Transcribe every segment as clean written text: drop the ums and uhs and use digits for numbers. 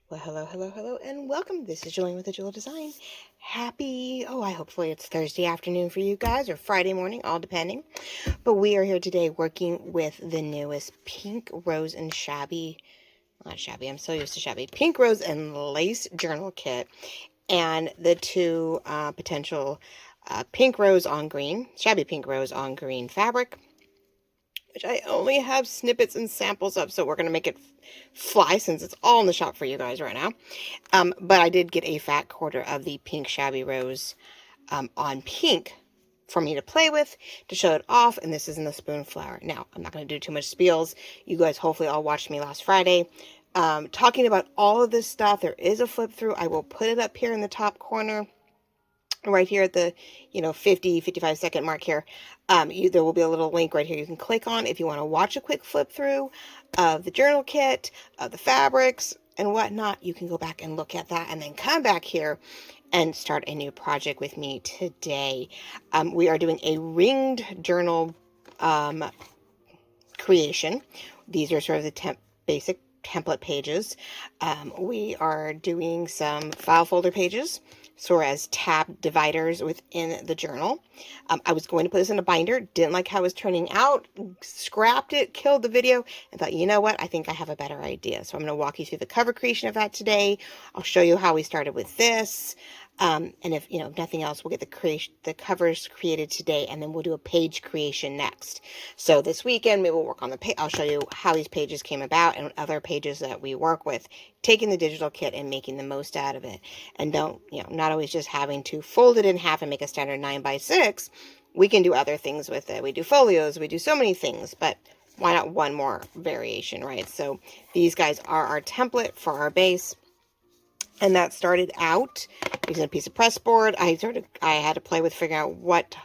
Well, hello, and welcome. This is Julian with the Jewel Design. Hopefully it's Thursday afternoon for you guys, or Friday morning, all depending. But we are here today working with the newest Pink Rose and Shabby, not Shabby, I'm so used to Shabby, Pink Rose and Lace Journal Kit, and the two potential Pink Rose on Green, Shabby Pink Rose on Green fabric, which I only have snippets and samples of, so we're going to make it fly since it's all in the shop for you guys right now. But I did get a fat quarter of the pink Shabby Rose on pink for me to play with, to show it off, and this is in the Spoonflower. Now, I'm not going to do too much spiels. You guys hopefully all watched me last Friday talking about all of this stuff. There is a flip through. I will put it up here in the top corner, right here at the 55 second mark here. There will be a little link right here you can click on if you want to watch a quick flip through of the journal kit, of the fabrics and whatnot. You can go back and look at that and then come back here and start a new project with me today. We are doing a ringed journal creation. These are sort of the basic template pages. We are doing some file folder pages, so as tab dividers within the journal. I was going to put this in a binder, didn't like how it was turning out, scrapped it, killed the video, and thought, you know what, I think I have a better idea. So I'm going to walk you through the cover creation of that today. I'll show you how we started with this. And if nothing else, we'll get the covers created today, and then we'll do a page creation next. So this weekend maybe we'll work on the page. I'll show you how these pages came about and other pages that we work with, taking the digital kit and making the most out of it. And not always just having to fold it in half and make a standard 9x6. We can do other things with it. We do folios, we do so many things, but why not one more variation, right? So these guys are our template for our base. And that started out using a piece of press board. I had to play with figuring out what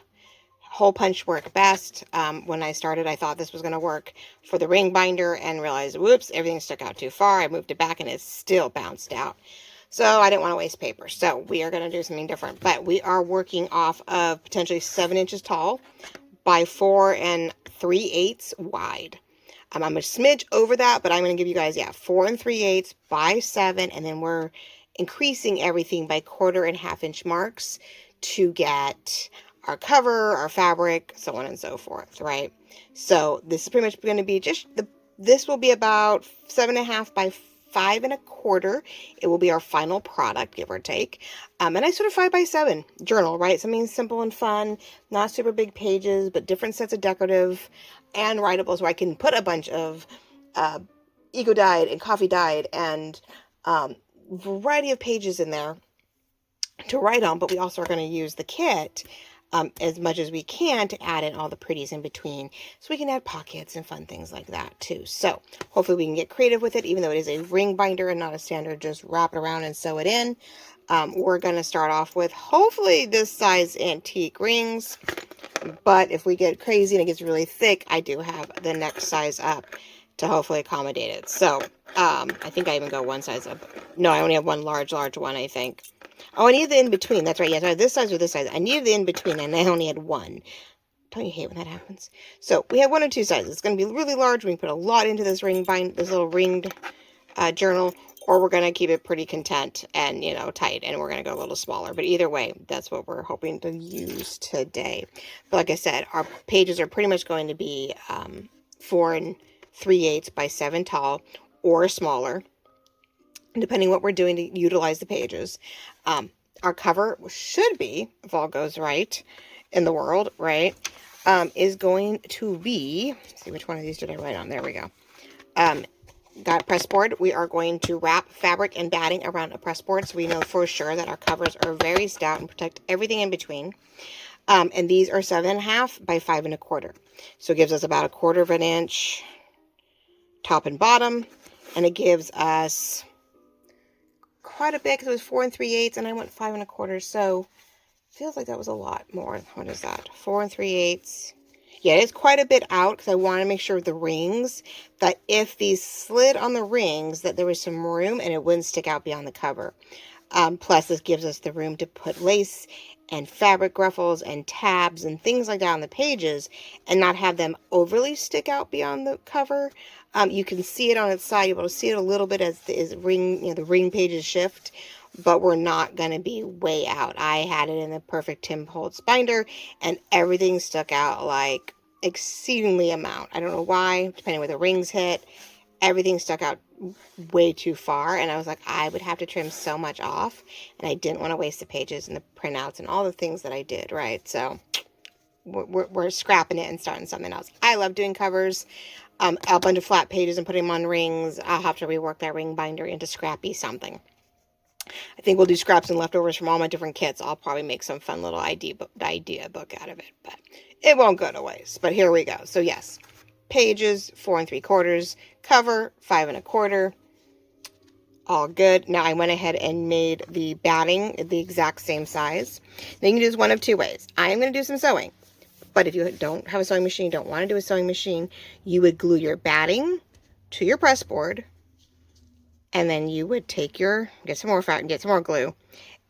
hole punch worked best. When I started, I thought this was going to work for the ring binder and realized, whoops, everything stuck out too far. I moved it back and it still bounced out. So I didn't want to waste paper. So we are going to do something different. But we are working off of potentially 7 inches tall by 4 3/8 wide. I'm a smidge over that, but I'm going to give you guys, 4 3/8 by 7, and then we're increasing everything by 1/4 and 1/2 inch marks to get our cover, our fabric, so on and so forth, right? So this is pretty much going to be this will be about 7.5 by 5 1/4. It will be our final product, give or take. And I sort of 5 by 7 journal, right? Something simple and fun, not super big pages, but different sets of decorative and writables where I can put a bunch of eco dyed and coffee dyed and variety of pages in there to write on, but we also are going to use the kit as much as we can to add in all the pretties in between, so we can add pockets and fun things like that too. So hopefully we can get creative with it, even though it is a ring binder and not a standard just wrap it around and sew it in. We're going to start off with hopefully this size antique rings, but if we get crazy and it gets really thick, I do have the next size up to hopefully accommodate it. So I think I even go one size up. No, I only have one large one, I think. Oh, I need the in-between. That's right. Yes, I have this size or this size. I needed the in-between, and I only had one. Don't you hate when that happens? So we have 1 or 2 sizes. It's going to be really large. We can put a lot into this this little ringed journal, or we're going to keep it pretty content and, tight, and we're going to go a little smaller. But either way, that's what we're hoping to use today. But like I said, our pages are pretty much going to be 4 3/8 by 7 tall or smaller, depending what we're doing to utilize the pages. Our cover should be, if all goes right in the world, right, is going to be, let's see, which one of these did I write on? There we go. Got press board. We are going to wrap fabric and batting around a press board, so we know for sure that our covers are very stout and protect everything in between. And these are 7.5 by 5 1/4. So it gives us about 1/4 inch top and bottom, and it gives us quite a bit because it was 4 3/8 and I went 5 1/4, so feels like that was a lot more. What is that? 4 3/8. Yeah, it is quite a bit out because I want to make sure the rings, that if these slid on the rings, that there was some room and it wouldn't stick out beyond the cover. Plus, this gives us the room to put lace and fabric ruffles and tabs and things like that on the pages and not have them overly stick out beyond the cover. You can see it on its side. You're able to see it a little bit as the ring pages shift, but we're not going to be way out. I had it in the perfect Tim Holtz binder, and everything stuck out like exceedingly amount. I don't know why, depending where the rings hit. Everything stuck out way too far, and I was like, I would have to trim so much off, and I didn't want to waste the pages and the printouts and all the things that I did, right? So we're scrapping it and starting something else. I love doing covers. A bunch of flat pages and putting them on rings. I'll have to rework that ring binder into scrappy something. I think we'll do scraps and leftovers from all my different kits. I'll probably make some fun little idea book out of it, but it won't go to waste. But here we go. So yes, pages 4 3/4, cover 5 1/4, all good. Now I went ahead and made the batting the exact same size. Now you can do this one of two ways. I am going to do some sewing, but if you don't have a sewing machine, don't want to do a sewing machine, you would glue your batting to your press board, and then you would take get some more glue,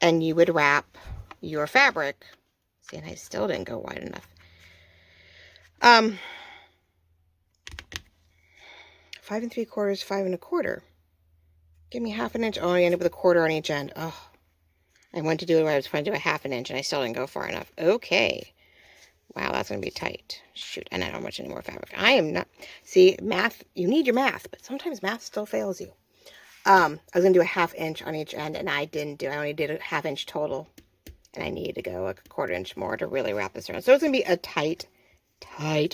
and you would wrap your fabric. See, and I still didn't go wide enough. 5 3/4, 5 1/4. Give me 1/2 inch. Oh, I ended up with a 1/4 on each end. Oh, I went to do it where I was trying to do a 1/2 inch, and I still didn't go far enough. Okay. Wow, that's going to be tight. Shoot, and I don't have much any more fabric. I am not... See, math, you need your math, but sometimes math still fails you. I was going to do a 1/2 inch on each end, and I didn't do. I only did a 1/2 inch total, and I needed to go a 1/4 inch more to really wrap this around. So it's going to be a tight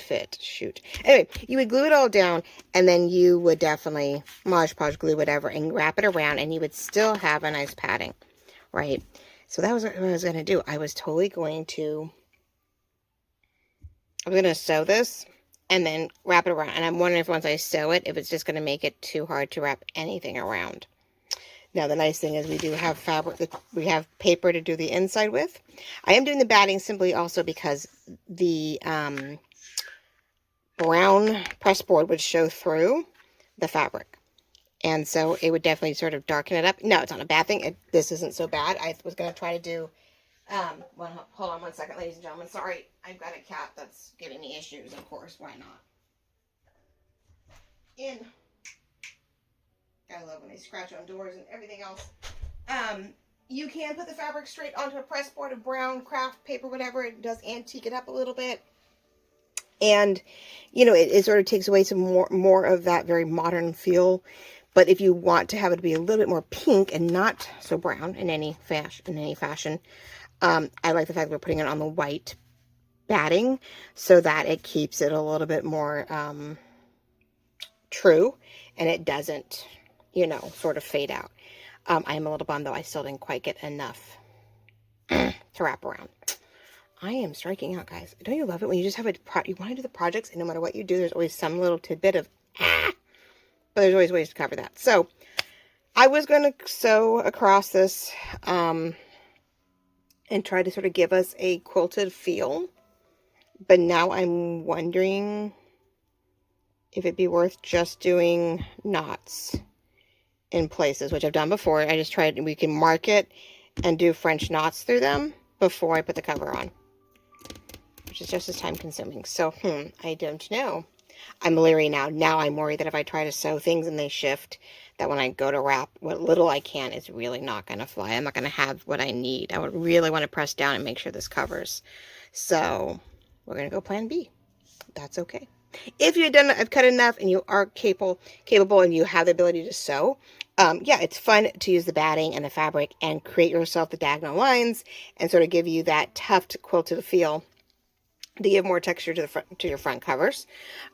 fit. Shoot. Anyway, you would glue it all down, and then you would definitely Mod Podge glue whatever and wrap it around, and you would still have a nice padding, right? So that was what I was going to do. I was totally going to... I'm going to sew this and then wrap it around. And I'm wondering if once I sew it, if it's just going to make it too hard to wrap anything around. Now, the nice thing is we do have fabric. We have paper to do the inside with. I am doing the batting simply also because the brown press board would show through the fabric. And so it would definitely sort of darken it up. No, it's not a bad thing. This isn't so bad. I was going to try to do... well, hold on one second, ladies and gentlemen. Sorry, I've got a cat that's giving me issues, of course. Why not? I love when they scratch on doors and everything else. You can put the fabric straight onto a press board of brown craft paper, whatever. It does antique it up a little bit. And, you know, it sort of takes away some more of that very modern feel. But if you want to have it be a little bit more pink and not so brown in any fashion, I like the fact that we're putting it on the white batting so that it keeps it a little bit more true, and it doesn't, you know, sort of fade out. I am a little bummed, though. I still didn't quite get enough to wrap around. I am striking out, guys. Don't you love it when you just have you want to do the projects, and no matter what you do, there's always some little tidbit of, but there's always ways to cover that. So I was going to sew across this, and try to sort of give us a quilted feel. But now I'm wondering if it'd be worth just doing knots in places, which I've done before. I just tried, we can mark it and do French knots through them before I put the cover on, which is just as time consuming. So, I don't know. I'm leery now. Now I'm worried that if I try to sew things and they shift, that when I go to wrap what little I can, it's really not going to fly. I'm not going to have what I need. I would really want to press down and make sure this covers. So we're going to go plan B. That's okay. If you've cut enough and you are capable and you have the ability to sew, yeah, it's fun to use the batting and the fabric and create yourself the diagonal lines and sort of give you that tufted quilted feel to give more texture to your front covers.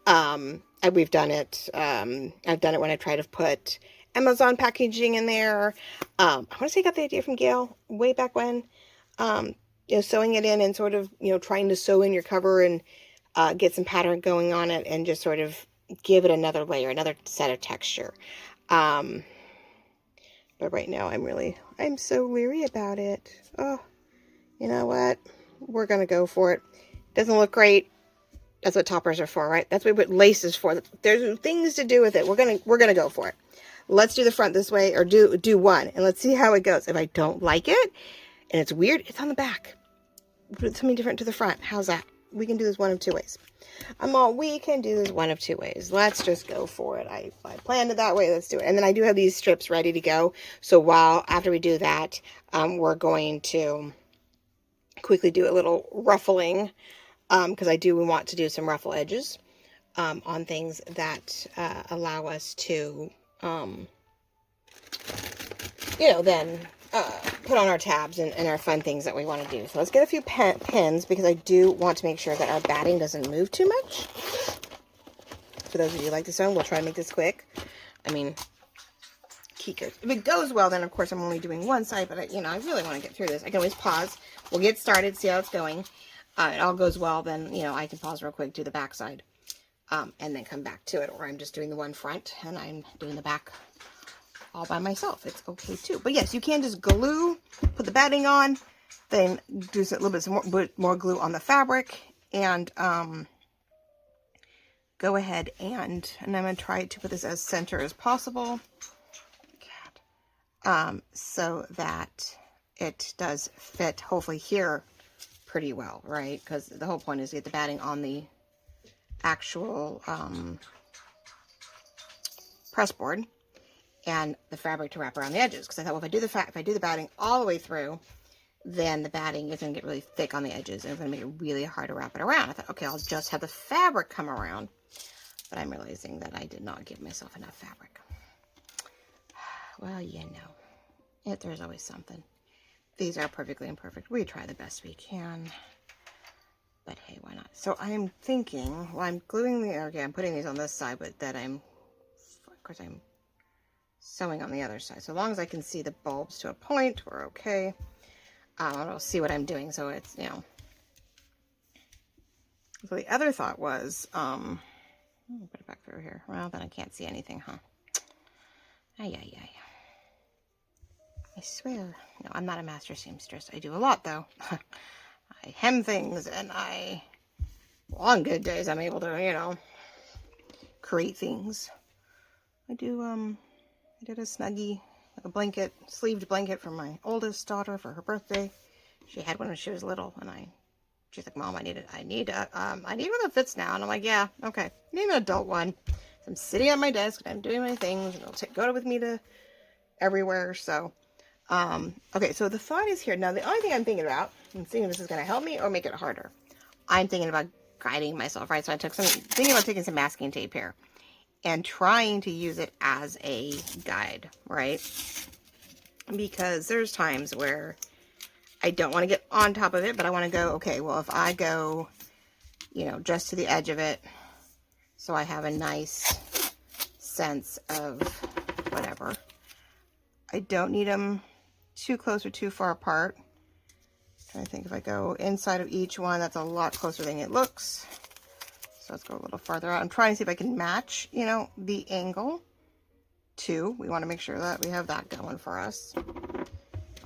We've done it. I've done it when I try to put Amazon packaging in there. I want to say I got the idea from Gail way back when. You know, sewing it in and sort of, you know, trying to sew in your cover and get some pattern going on it and just sort of give it another layer, another set of texture. But right now I'm so leery about it. Oh, you know what? We're going to go for it. Doesn't look great. That's what toppers are for, right? That's what lace is for. There's things to do with it. We're gonna go for it. let's do the front this way, or do one, and let's see how it goes. If I don't like it, and it's weird, it's on the back. Put something different to the front. How's that? We can do this one of two ways. We can do this one of two ways. Let's just go for it. I planned it that way. Let's do it. And then I do have these strips ready to go. So after we do that, we're going to quickly do a little ruffling, because I do want to do some ruffle edges on things that allow us to, then put on our tabs and our fun things that we want to do. So let's get a few pins, because I do want to make sure that our batting doesn't move too much. For those of you who like this one, we'll try to make this quick. I mean, if it goes well, then of course I'm only doing one side, but I really want to get through this. I can always pause. We'll get started, see how it's going. It all goes well, then, I can pause real quick, do the back side, and then come back to it. Or I'm just doing the one front and I'm doing the back all by myself. It's okay too. But yes, you can just glue, put the batting on, then do a little bit more glue on the fabric, and go ahead and I'm going to try to put this as center as possible, so that it does fit hopefully here pretty well, right? Because the whole point is to get the batting on the actual press board, and the fabric to wrap around the edges. Because I thought, well, if I do the batting all the way through, then the batting is going to get really thick on the edges, and it's going to make it really hard to wrap it around. I thought, okay, I'll just have the fabric come around. But I'm realizing that I did not give myself enough fabric. Well, there's always something. These are perfectly imperfect. We try the best we can. But hey, why not? So I'm thinking, well, I'm gluing I'm putting these on this side, but that of course I'm sewing on the other side. So long as I can see the bulbs to a point, we're okay. I'll see what I'm doing. So it's, So the other thought was, put it back through here. Well, then I can't see anything, huh? Ay. I swear. No, I'm not a master seamstress. I do a lot, though. I hem things, and on good days, I'm able to, create things. I did a Snuggie, like a blanket, sleeved blanket for my oldest daughter for her birthday. She had one when she was little, and she's like, Mom, I need one that fits now. And I'm like, yeah, okay. I need an adult one. So I'm sitting at my desk, and I'm doing my things, and it'll go with me to everywhere. So, okay, so the thought is here. Now, the only thing I'm thinking about, and seeing if this is going to help me or make it harder, I'm thinking about guiding myself, right? So thinking about taking some masking tape here and trying to use it as a guide, right? Because there's times where I don't want to get on top of it, but I want to go, okay, well, if I go, just to the edge of it, so I have a nice sense of whatever. I don't need them too close or too far apart. I think if I go inside of each one, that's a lot closer than it looks. So let's go a little farther out. I'm trying to see if I can match, the angle too. We want to make sure that we have that going for us.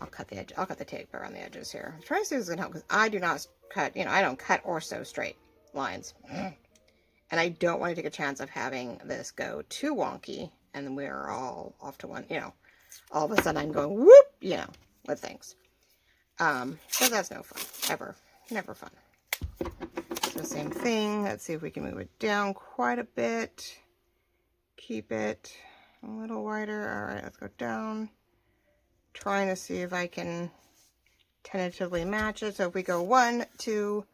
I'll cut the edge. I'll cut the tape around the edges here. I'm trying to see if this is going to help, because I do not cut, I don't cut or sew straight lines. And I don't want to take a chance of having this go too wonky, and then we're all off to one, all of a sudden I'm going whoop, with things. So that's no fun, ever, never fun. So same thing, let's see if we can move it down quite a bit, keep it a little wider. All right, let's go down, trying to see if I can tentatively match it. So if we go 1, 2,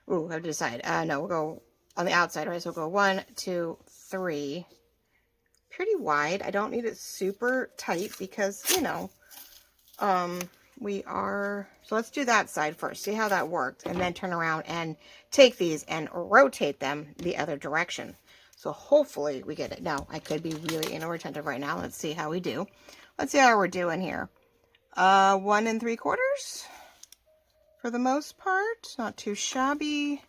I have to decide, no, we'll go on the outside, right? So we'll go 1, 2, 3, pretty wide. I don't need it super tight because, so let's do that side first, see how that works, and then turn around and take these and rotate them the other direction. So hopefully we get it. Now, I could be really inattentive right now. Let's see how we do. Let's see how we're doing here. 1 3/4 for the most part. Not too shabby.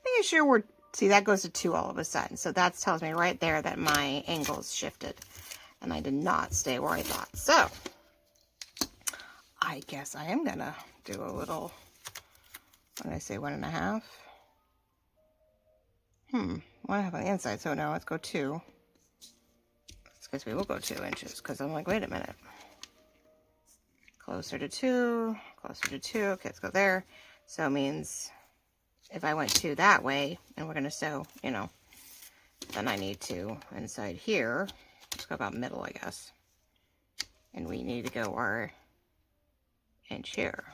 Making sure see, that goes to 2 all of a sudden. So that tells me right there that my angle's shifted. And I did not stay where I thought. So I guess I am going to do a little, what did I say, 1 1/2? 1 1/2 on the inside. So now let's go 2. Let's guess we will go 2 inches, because I'm like, wait a minute. Closer to 2, closer to 2. Okay, let's go there. So it means if I went 2 that way, and we're going to sew, you know, then I need to, inside here, let's go about middle, I guess. And we need to go our inch here,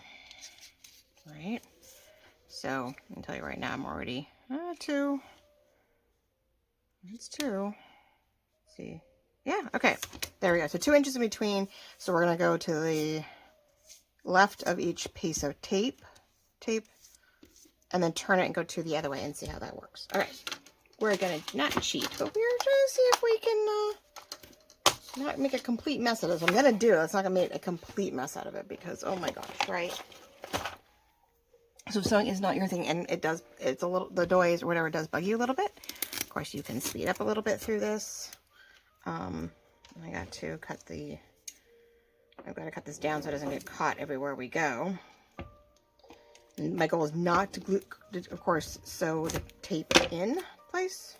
right? So I can tell you right now, I'm already 2. It's 2. Let's see. Yeah, okay. There we go. So 2 inches in between. So we're going to go to the left of each piece of tape, and then turn it and go to the other way and see how that works. All right. We're going to not cheat, but we're trying to see if we can not make a complete mess of this. I'm going to do it. It's not going to make a complete mess out of it because, oh my gosh, right? So sewing is not your thing, and it does, it's a little, the noise or whatever does bug you a little bit. Of course, you can speed up a little bit through this. I got to cut I've got to cut this down so it doesn't get caught everywhere we go. And my goal is not to glue, of course, sew the tape in place.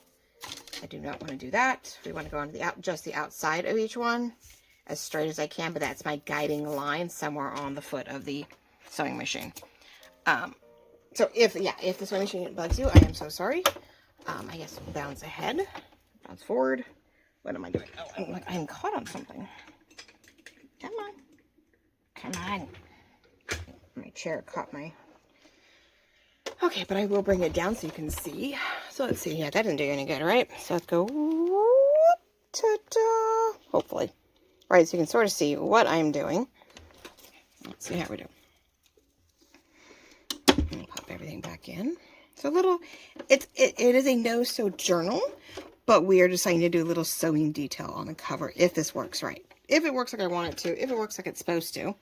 I do not want to do that. We want to go on to just the outside of each one as straight as I can, but that's my guiding line somewhere on the foot of the sewing machine. So if the sewing machine bugs you, I am so sorry. I guess bounce ahead, bounce forward. What am I doing? Oh, I'm caught on something. Come on. Come on. My chair caught my... Okay, but I will bring it down so you can see. So let's see. Yeah, that didn't do any good, right? So let's go... Whoop, ta-da! Hopefully. All right, so you can sort of see what I'm doing. Let's see how we do. Pop everything back in. So a little... It is a no-sew journal, but we are deciding to do a little sewing detail on the cover if this works right. If it works like I want it to, if it works like it's supposed to,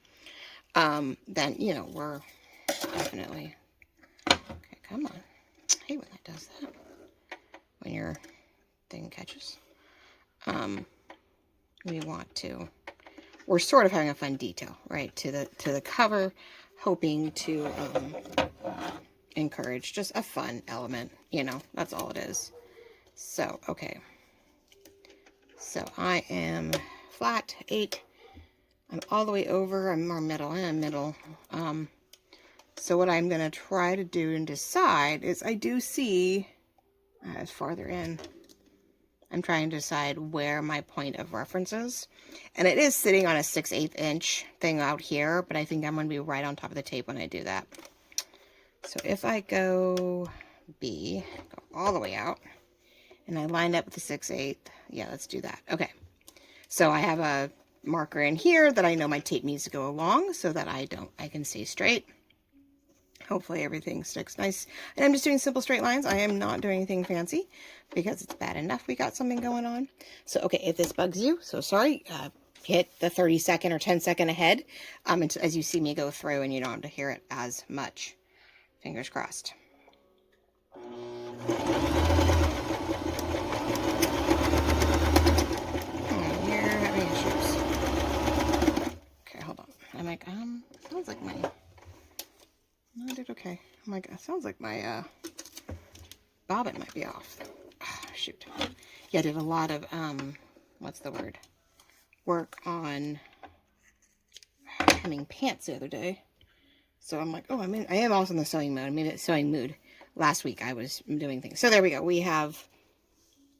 then, you know, we're definitely... Okay, come on. I hate when that does that. When your thing catches. We want to... We're sort of having a fun detail, right, to the cover, hoping to encourage just a fun element. You know, that's all it is. So, okay. So I am flat 8. I'm all the way over. I'm more middle and middle. So what I'm going to try to do and decide is I do see, it's farther in. I'm trying to decide where my point of reference is. And it is sitting on a 6/8 inch thing out here, but I think I'm going to be right on top of the tape when I do that. So if I go go all the way out, and I lined up with the 6/8, yeah, let's do that. Okay, so I have a marker in here that I know my tape needs to go along so that I can see straight. Hopefully everything sticks nice. And I'm just doing simple straight lines. I am not doing anything fancy because it's bad enough we got something going on. So, okay, if this bugs you, so sorry, hit the 30-second or 10-second ahead as you see me go through and you don't have to hear it as much. Fingers crossed. Oh, you're having issues. Okay, hold on. I'm like, sounds like my... No, I did okay. I'm like, it sounds like my bobbin might be off. Oh, shoot. Yeah, I did a lot of, what's the word? Work on hemming pants the other day. So I'm like, oh, I am also in the sewing mode. I'm in the sewing mood. Last week I was doing things. So there we go. We have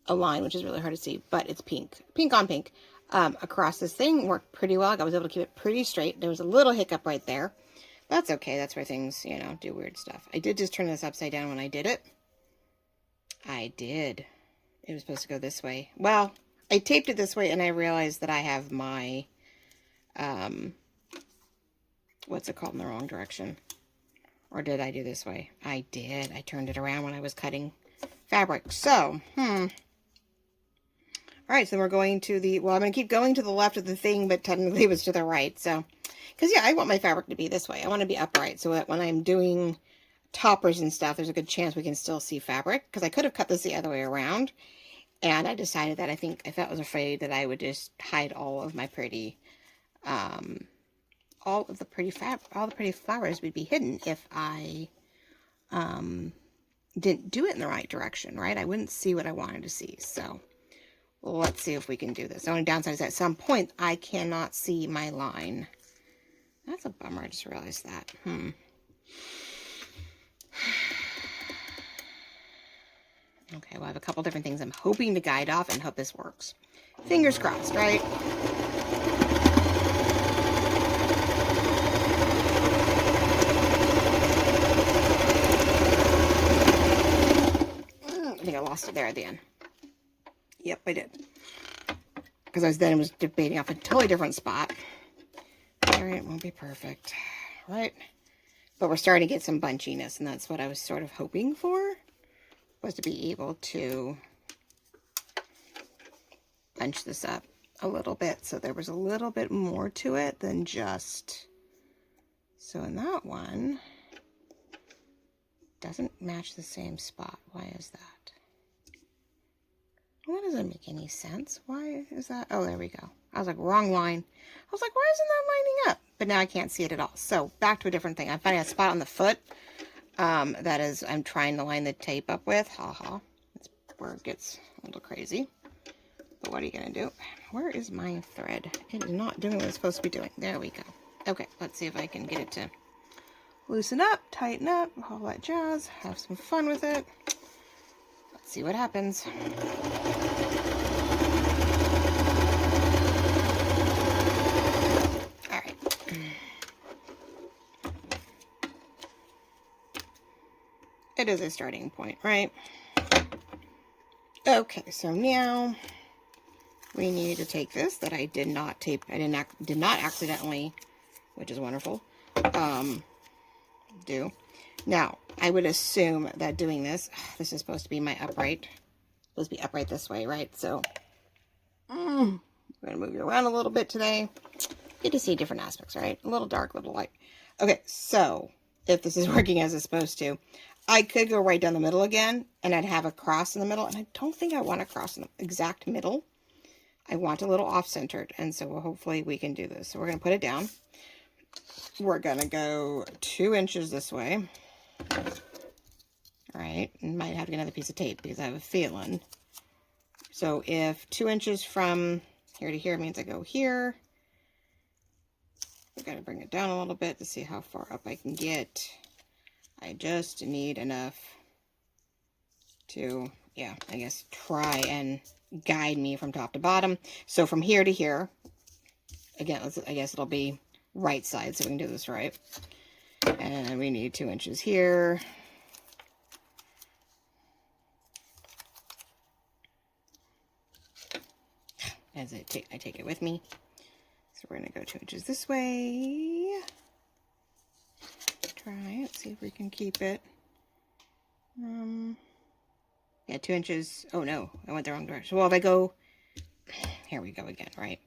a line, which is really hard to see, but it's pink. Pink on pink. Across this thing worked pretty well. I was able to keep it pretty straight. There was a little hiccup right there. That's okay. That's where things, you know, do weird stuff. I did just turn this upside down when I did it. I did. It was supposed to go this way. Well, I taped it this way and I realized that I have my, what's it called in the wrong direction? Or did I do this way? I did. I turned it around when I was cutting fabric. So, all right, so we're going to the, well, I'm going to keep going to the left of the thing, but technically it was to the right. So, because, yeah, I want my fabric to be this way. I want to be upright so that when I'm doing toppers and stuff, there's a good chance we can still see fabric. Because I could have cut this the other way around. And I decided that I was afraid that I would just hide all of my pretty, all the pretty flowers would be hidden if I didn't do it in the right direction, right? I wouldn't see what I wanted to see. So Let's see if we can do this. The only downside is at some point I cannot see my line. That's a bummer. I just realized that. Okay, well, I have a couple different things I'm hoping to guide off and hope this works. Fingers crossed, right? I think I lost it there at the end. Yep, I did. Because I was debating off a totally different spot. All right, it won't be perfect, right? But we're starting to get some bunchiness, and that's what I was sort of hoping for, was to be able to bunch this up a little bit, so there was a little bit more to it than just... So in that one, doesn't match the same spot. Why is that? Well, that doesn't make any sense. Why is that? Oh, there we go. I was like, wrong line. I was like, why isn't that lining up? But now I can't see it at all. So back to a different thing. I'm finding a spot on the foot. That is, I'm trying to line the tape up with. Haha. That's where it gets a little crazy. But what are you going to do? Where is my thread? It is not doing what it's supposed to be doing. There we go. Okay, let's see if I can get it to loosen up, tighten up, all that jazz. Have some fun with it. Let's see what happens. All right. It is a starting point, right? Okay, so now we need to take this that I did not tape. I did not accidentally, which is wonderful, do. Now, I would assume that doing this is supposed to be my upright. Supposed to be upright this way, right? So, I'm going to move you around a little bit today. Get to see different aspects, right? A little dark, a little light. Okay, so if this is working as it's supposed to, I could go right down the middle again, and I'd have a cross in the middle, and I don't think I want a cross in the exact middle. I want a little off-centered, and so hopefully we can do this. So we're going to put it down. We're going to go 2 inches this way. All right, might have to get another piece of tape because I have a feeling. So if 2 inches from here to here means I go here, I've got to bring it down a little bit to see how far up I can get. I just need enough to, yeah, I guess try and guide me from top to bottom. So from here to here, again, I guess it'll be right side so we can do this right. And we need 2 inches here. As I take it with me. So we're going to go 2 inches this way. Try it, see if we can keep it. Yeah, 2 inches. Oh no, I went the wrong direction. Well, if I go, here we go again, right?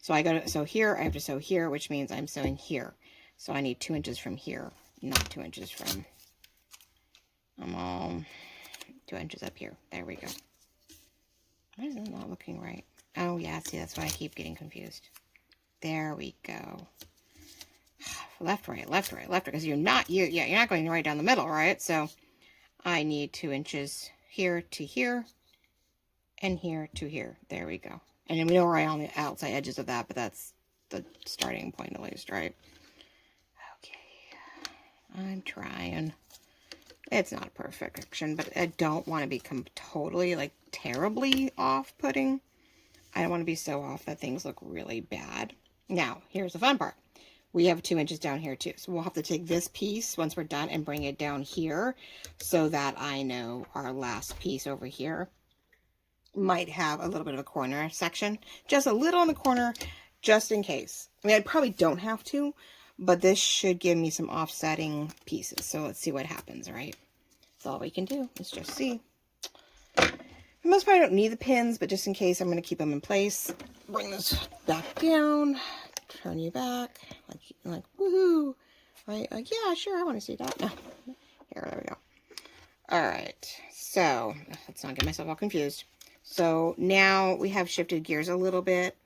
So I go to sew here, I have to sew here, which means I'm sewing here. So I need 2 inches from here, not 2 inches from, 2 inches up here. There we go. Why is it not looking right? Oh yeah, see, that's why I keep getting confused. There we go. Left, right, left, right, left, right, because you're not going right down the middle, right? So I need 2 inches here to here, and here to here. There we go. And then we know we're right on the outside edges of that, but that's the starting point at least, right? Okay. I'm trying. It's not perfection, but I don't want to become totally, like, terribly off-putting. I don't want to be so off that things look really bad. Now, here's the fun part. We have 2 inches down here too. So we'll have to take this piece once we're done and bring it down here so that I know our last piece over here might have a little bit of a corner section. Just a little on the corner, just in case. I mean, I probably don't have to, but this should give me some offsetting pieces. So let's see what happens, right? That's all we can do is just see. For the most part, I don't need the pins, but just in case, I'm going to keep them in place. Bring this back down. Turn you back. Like woohoo. Right? Like, yeah, sure, I want to see that. No. Here, there we go. All right. So, let's not get myself all confused. So, now we have shifted gears a little bit.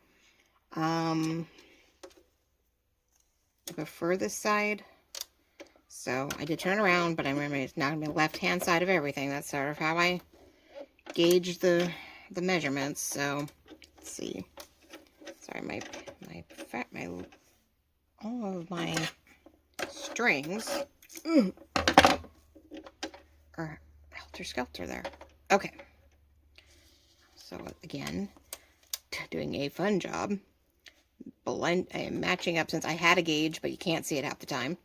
I prefer this side. So, I did turn around, but I remember it's not going to be the left-hand side of everything. That's sort of how I gauge the the measurements. So let's see. Sorry, all of my strings are helter-skelter there. Okay. So again, doing a fun job. I am matching up, since I had a gauge, but you can't see it half the time.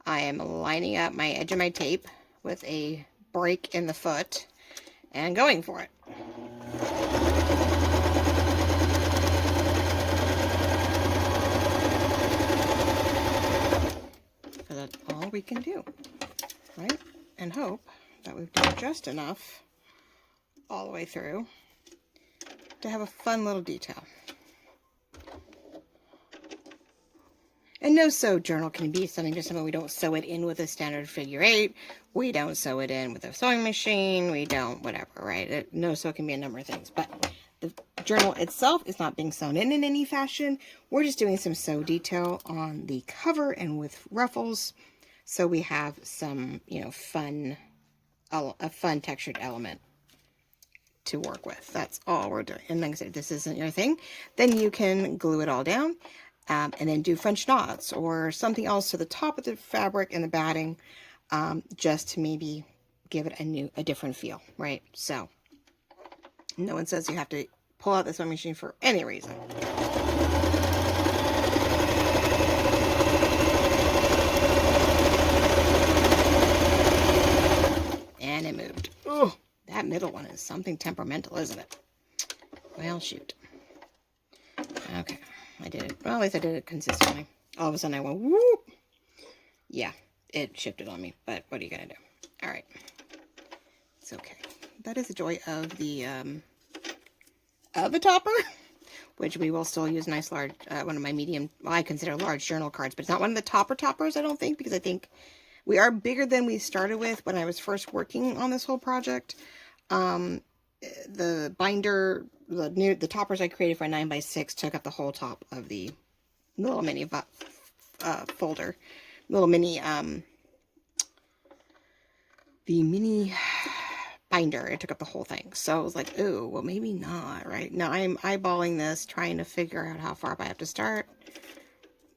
I am lining up my edge of my tape with a break in the foot and going for it. Because that's all we can do, right? And hope that we've done just enough all the way through to have a fun little detail. And no sew journal can be something we don't sew it in with a standard figure 8. We don't sew it in with a sewing machine. We don't, whatever, right? No sew can be a number of things. But the journal itself is not being sewn in any fashion. We're just doing some sew detail on the cover and with ruffles. So we have some, a fun textured element to work with. That's all we're doing. And like I said, if this isn't your thing, then you can glue it all down. And then do French knots or something else to the top of the fabric and the batting, just to maybe give it a different feel, right? So no one says you have to pull out the sewing machine for any reason. And it moved. Oh, that middle one is something temperamental, isn't it? Well, shoot. Okay. I did it. Well, at least I did it consistently. All of a sudden I went, whoop. Yeah, it shifted on me, but what are you going to do? All right. It's okay. That is the joy of the topper, which we will still use nice large, one of my medium, well, I consider large journal cards, but it's not one of the toppers, I don't think, because I think we are bigger than we started with when I was first working on this whole project. The binder, the toppers I created for a 9x6 took up the whole top of the little mini folder, little mini, the mini binder. It took up the whole thing. So I was like, ooh, well, maybe not, right? Now I'm eyeballing this, trying to figure out how far up I have to start,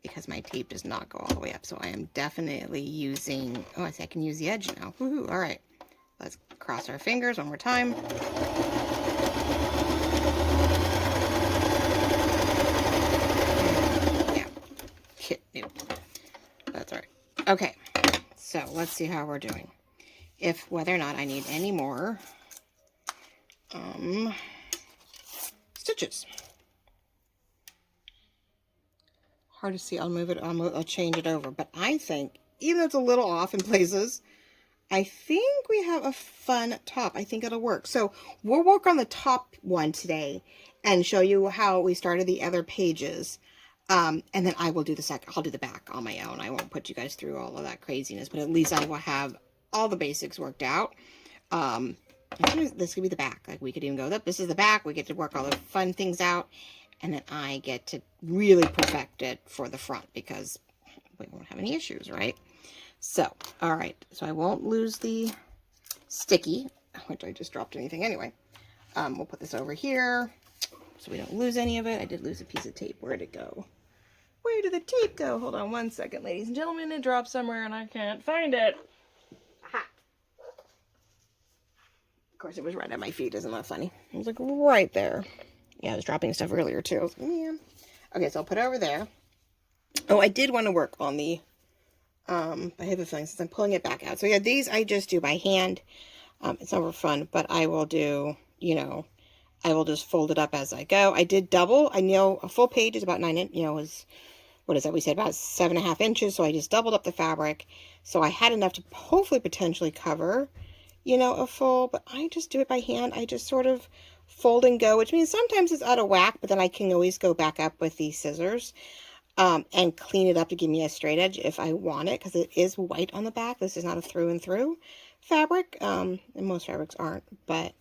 because my tape does not go all the way up. So I am definitely using, oh, I see I can use the edge now. Woohoo, all right. Let's cross our fingers one more time. Yeah, that's all right. Okay, so let's see how we're doing. Whether or not I need any more stitches. Hard to see. I'll move it. I'll change it over. But I think, even though it's a little off in places, I think we have a fun top. I think it'll work. So we'll work on the top one today and show you how we started the other pages. And then I will do the second. I'll do the back on my own. I won't put you guys through all of that craziness, but at least I will have all the basics worked out. This could be the back. Like, we could even go, this is the back. We get to work all the fun things out. And then I get to really perfect it for the front, because we won't have any issues, right? So, all right. So I won't lose the sticky, which I just dropped anything anyway. We'll put this over here so we don't lose any of it. I did lose a piece of tape. Where'd it go? Where did the tape go? Hold on one second, ladies and gentlemen. It dropped somewhere and I can't find it. Aha. Of course, it was right at my feet. Isn't that funny? It was like right there. Yeah, I was dropping stuff earlier too. I was like, yeah. Okay, so I'll put it over there. Oh, I did want to work on the I have a feeling, since I'm pulling it back out. So yeah, these I just do by hand. It's never fun, but I will do, I will just fold it up as I go. I did double. I know a full page is about 9 inches, what is that? We said about 7.5 inches. So I just doubled up the fabric. So I had enough to hopefully potentially cover, a full, but I just do it by hand. I just sort of fold and go, which means sometimes it's out of whack, but then I can always go back up with these scissors. And clean it up to give me a straight edge if I want it, because it is white on the back. This is not a through and through fabric, and most fabrics aren't, but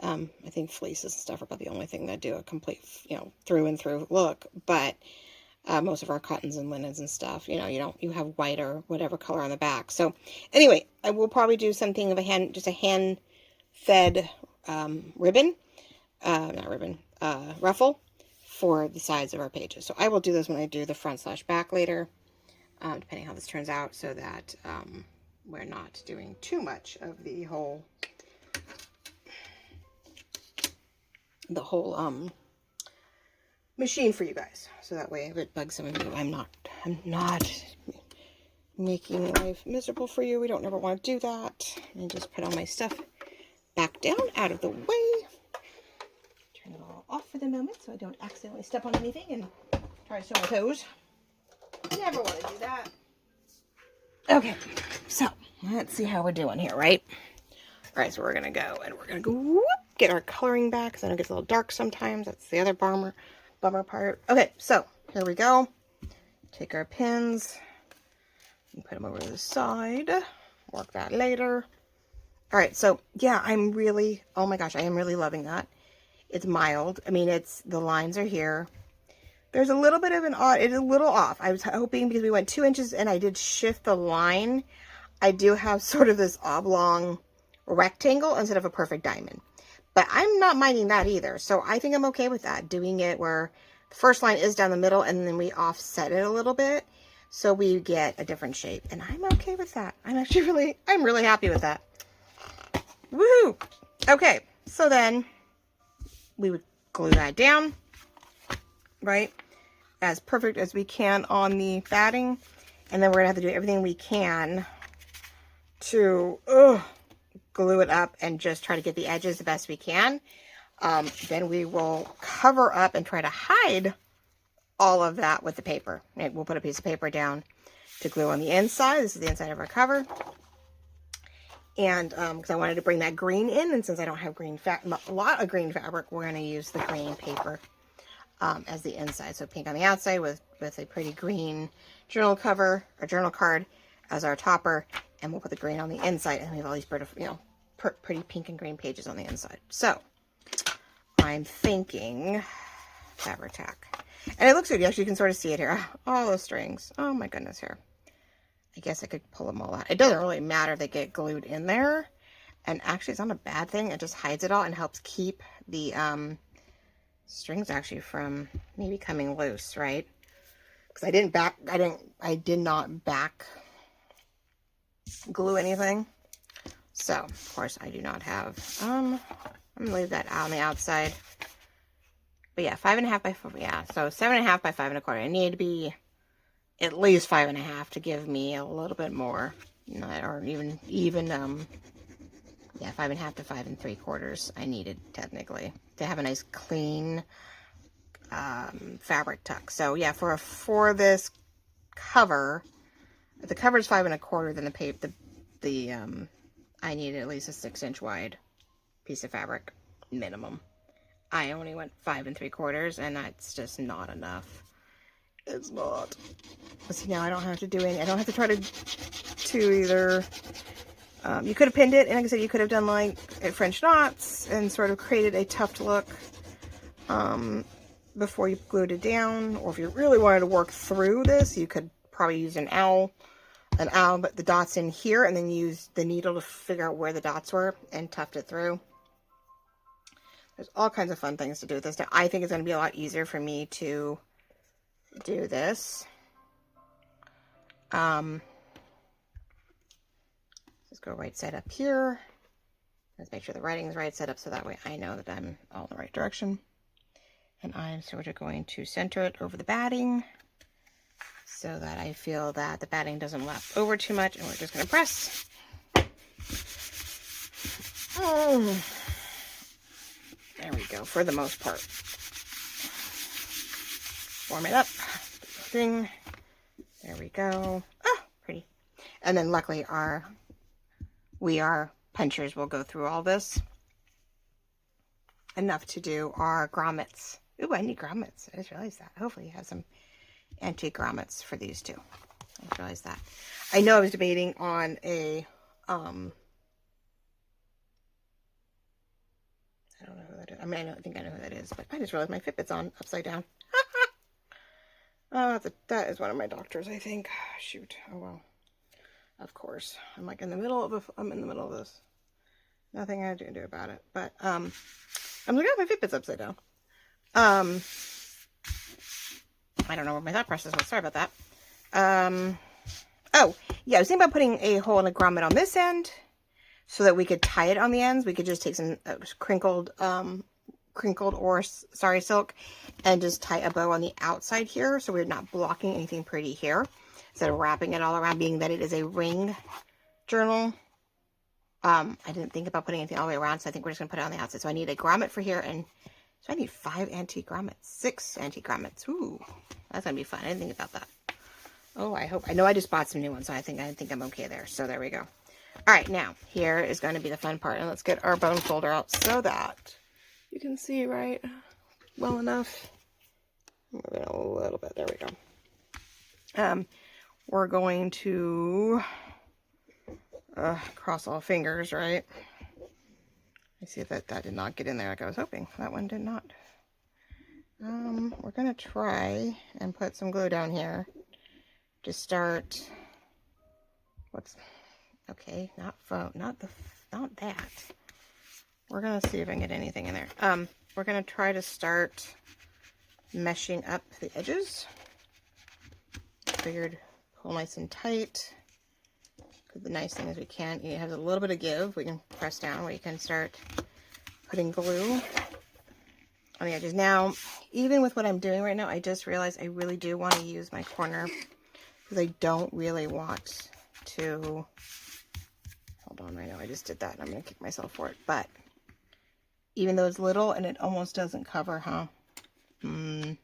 I think fleeces and stuff are about the only thing that do a complete, through and through look. But most of our cottons and linens and stuff, you have white or whatever color on the back. So anyway, I will probably do something of just a hand fed ribbon. not ribbon, ruffle for the sides of our pages. So I will do this when I do the front/back later, depending how this turns out, so that we're not doing too much of the whole machine for you guys. So that way, if it bugs some of you, I'm not making life miserable for you. We don't ever want to do that. And just put all my stuff back down, out of the way. Turn it all off for the moment so I don't accidentally step on anything and try to show my toes. Never want to do that. Okay, so let's see how we're doing here, right? All right, so we're gonna go and we're gonna go whoop, get our coloring back because I know it gets a little dark sometimes. That's the other bummer part. Okay, so here we go. Take our pins and put them over to the side. Work that later. All right, so yeah, oh my gosh, I am really loving that. It's mild. I mean, the lines are here. There's a little bit of it's a little off. I was hoping because we went 2 inches and I did shift the line. I do have sort of this oblong rectangle instead of a perfect diamond. But I'm not minding that either. So I think I'm okay with that. Doing it where the first line is down the middle and then we offset it a little bit. So we get a different shape. And I'm okay with that. I'm really happy with that. Woohoo! Okay, so then we would glue that down, right? As perfect as we can on the batting. And then we're gonna have to do everything we can to glue it up and just try to get the edges the best we can. Then we will cover up and try to hide all of that with the paper. Right? We'll put a piece of paper down to glue on the inside. This is the inside of our cover. And because I wanted to bring that green in, and since I don't have a lot of green fabric, we're going to use the green paper as the inside. So pink on the outside with a pretty green journal cover or journal card as our topper, and we'll put the green on the inside, and we have all these pretty pink and green pages on the inside. So I'm thinking fabric tack, and it looks good. You can sort of see it here. All those strings. Oh my goodness, here. I guess I could pull them all out. It doesn't really matter if they get glued in there. And actually, it's not a bad thing. It just hides it all and helps keep the strings actually from maybe coming loose, right? Because I did not back glue anything. So, of course, I do not have, I'm going to leave that out on the outside. But yeah, 5.5 by 4, yeah. So 7.5 by 5 1/4. I need to be at least 5.5 to give me a little bit more, or even yeah, 5.5 to 5 3/4 I needed technically to have a nice clean fabric tuck. So yeah, for this cover, if the cover is 5 1/4, then the paper, I needed at least a 6-inch wide piece of fabric minimum. I only went 5 3/4, and that's just not enough. It's not. But see, now I don't have to do any. I don't have to try to either. You could have pinned it, and like I said, you could have done like French knots and sort of created a tucked look before you glued it down. Or if you really wanted to work through this, you could probably use an owl, but the dots in here, and then use the needle to figure out where the dots were and tuft it through. There's all kinds of fun things to do with this. Now, I think it's going to be a lot easier for me to do this. Just go right side up here. Let's make sure the writing is right side up so that way I know that I'm all in the right direction. And I'm sort of going to center it over the batting so that I feel that the batting doesn't lap over too much, and we're just going to press. There we go, for the most part. Warm it up. Thing. There we go. Oh, pretty. And then luckily our punchers will go through all this. Enough to do our grommets. Ooh, I need grommets. I just realized that. Hopefully you have some antique grommets for these too. I just realized that. I know I was debating on a I don't know who that is. I mean, I think I know who that is, but I just realized my Fitbit's on upside down. That is one of my doctors, I think. Shoot. Oh, well. Of course. I'm like in the middle of this. Nothing I can do about it. But I'm looking at my Fitbit's upside down. I don't know where my thought process was. Sorry about that. Oh, yeah, I was thinking about putting a hole and a grommet on this end so that we could tie it on the ends. We could just take some crinkled or sorry silk and just tie a bow on the outside here so we're not blocking anything pretty here instead of wrapping it all around, being that it is a ring journal. I didn't think about putting anything all the way around, so I think we're just gonna put it on the outside. So I need a grommet for here, and so I need 5 antique grommets, 6 antique grommets. Ooh, that's gonna be fun. I didn't think about that. Oh, I know I just bought some new ones, so I think I'm okay there. So there we go. All right, now here is going to be the fun part, and let's get our bone folder out so that you can see right well enough. Move it a little bit. There we go. We're going to cross all fingers, right? I see that did not get in there like I was hoping. That one did not. We're gonna try and put some glue down here to start. What's okay? Not that. We're gonna see if I can get anything in there. We're gonna try to start meshing up the edges. Figured pull nice and tight. Because the nice thing is it has a little bit of give. We can press down where you can start putting glue on the edges. Now, even with what I'm doing right now, I just realized I really do want to use my corner because I don't really want to, hold on right now, I just did that and I'm going to kick myself for it. But even though it's little and it almost doesn't cover, huh? And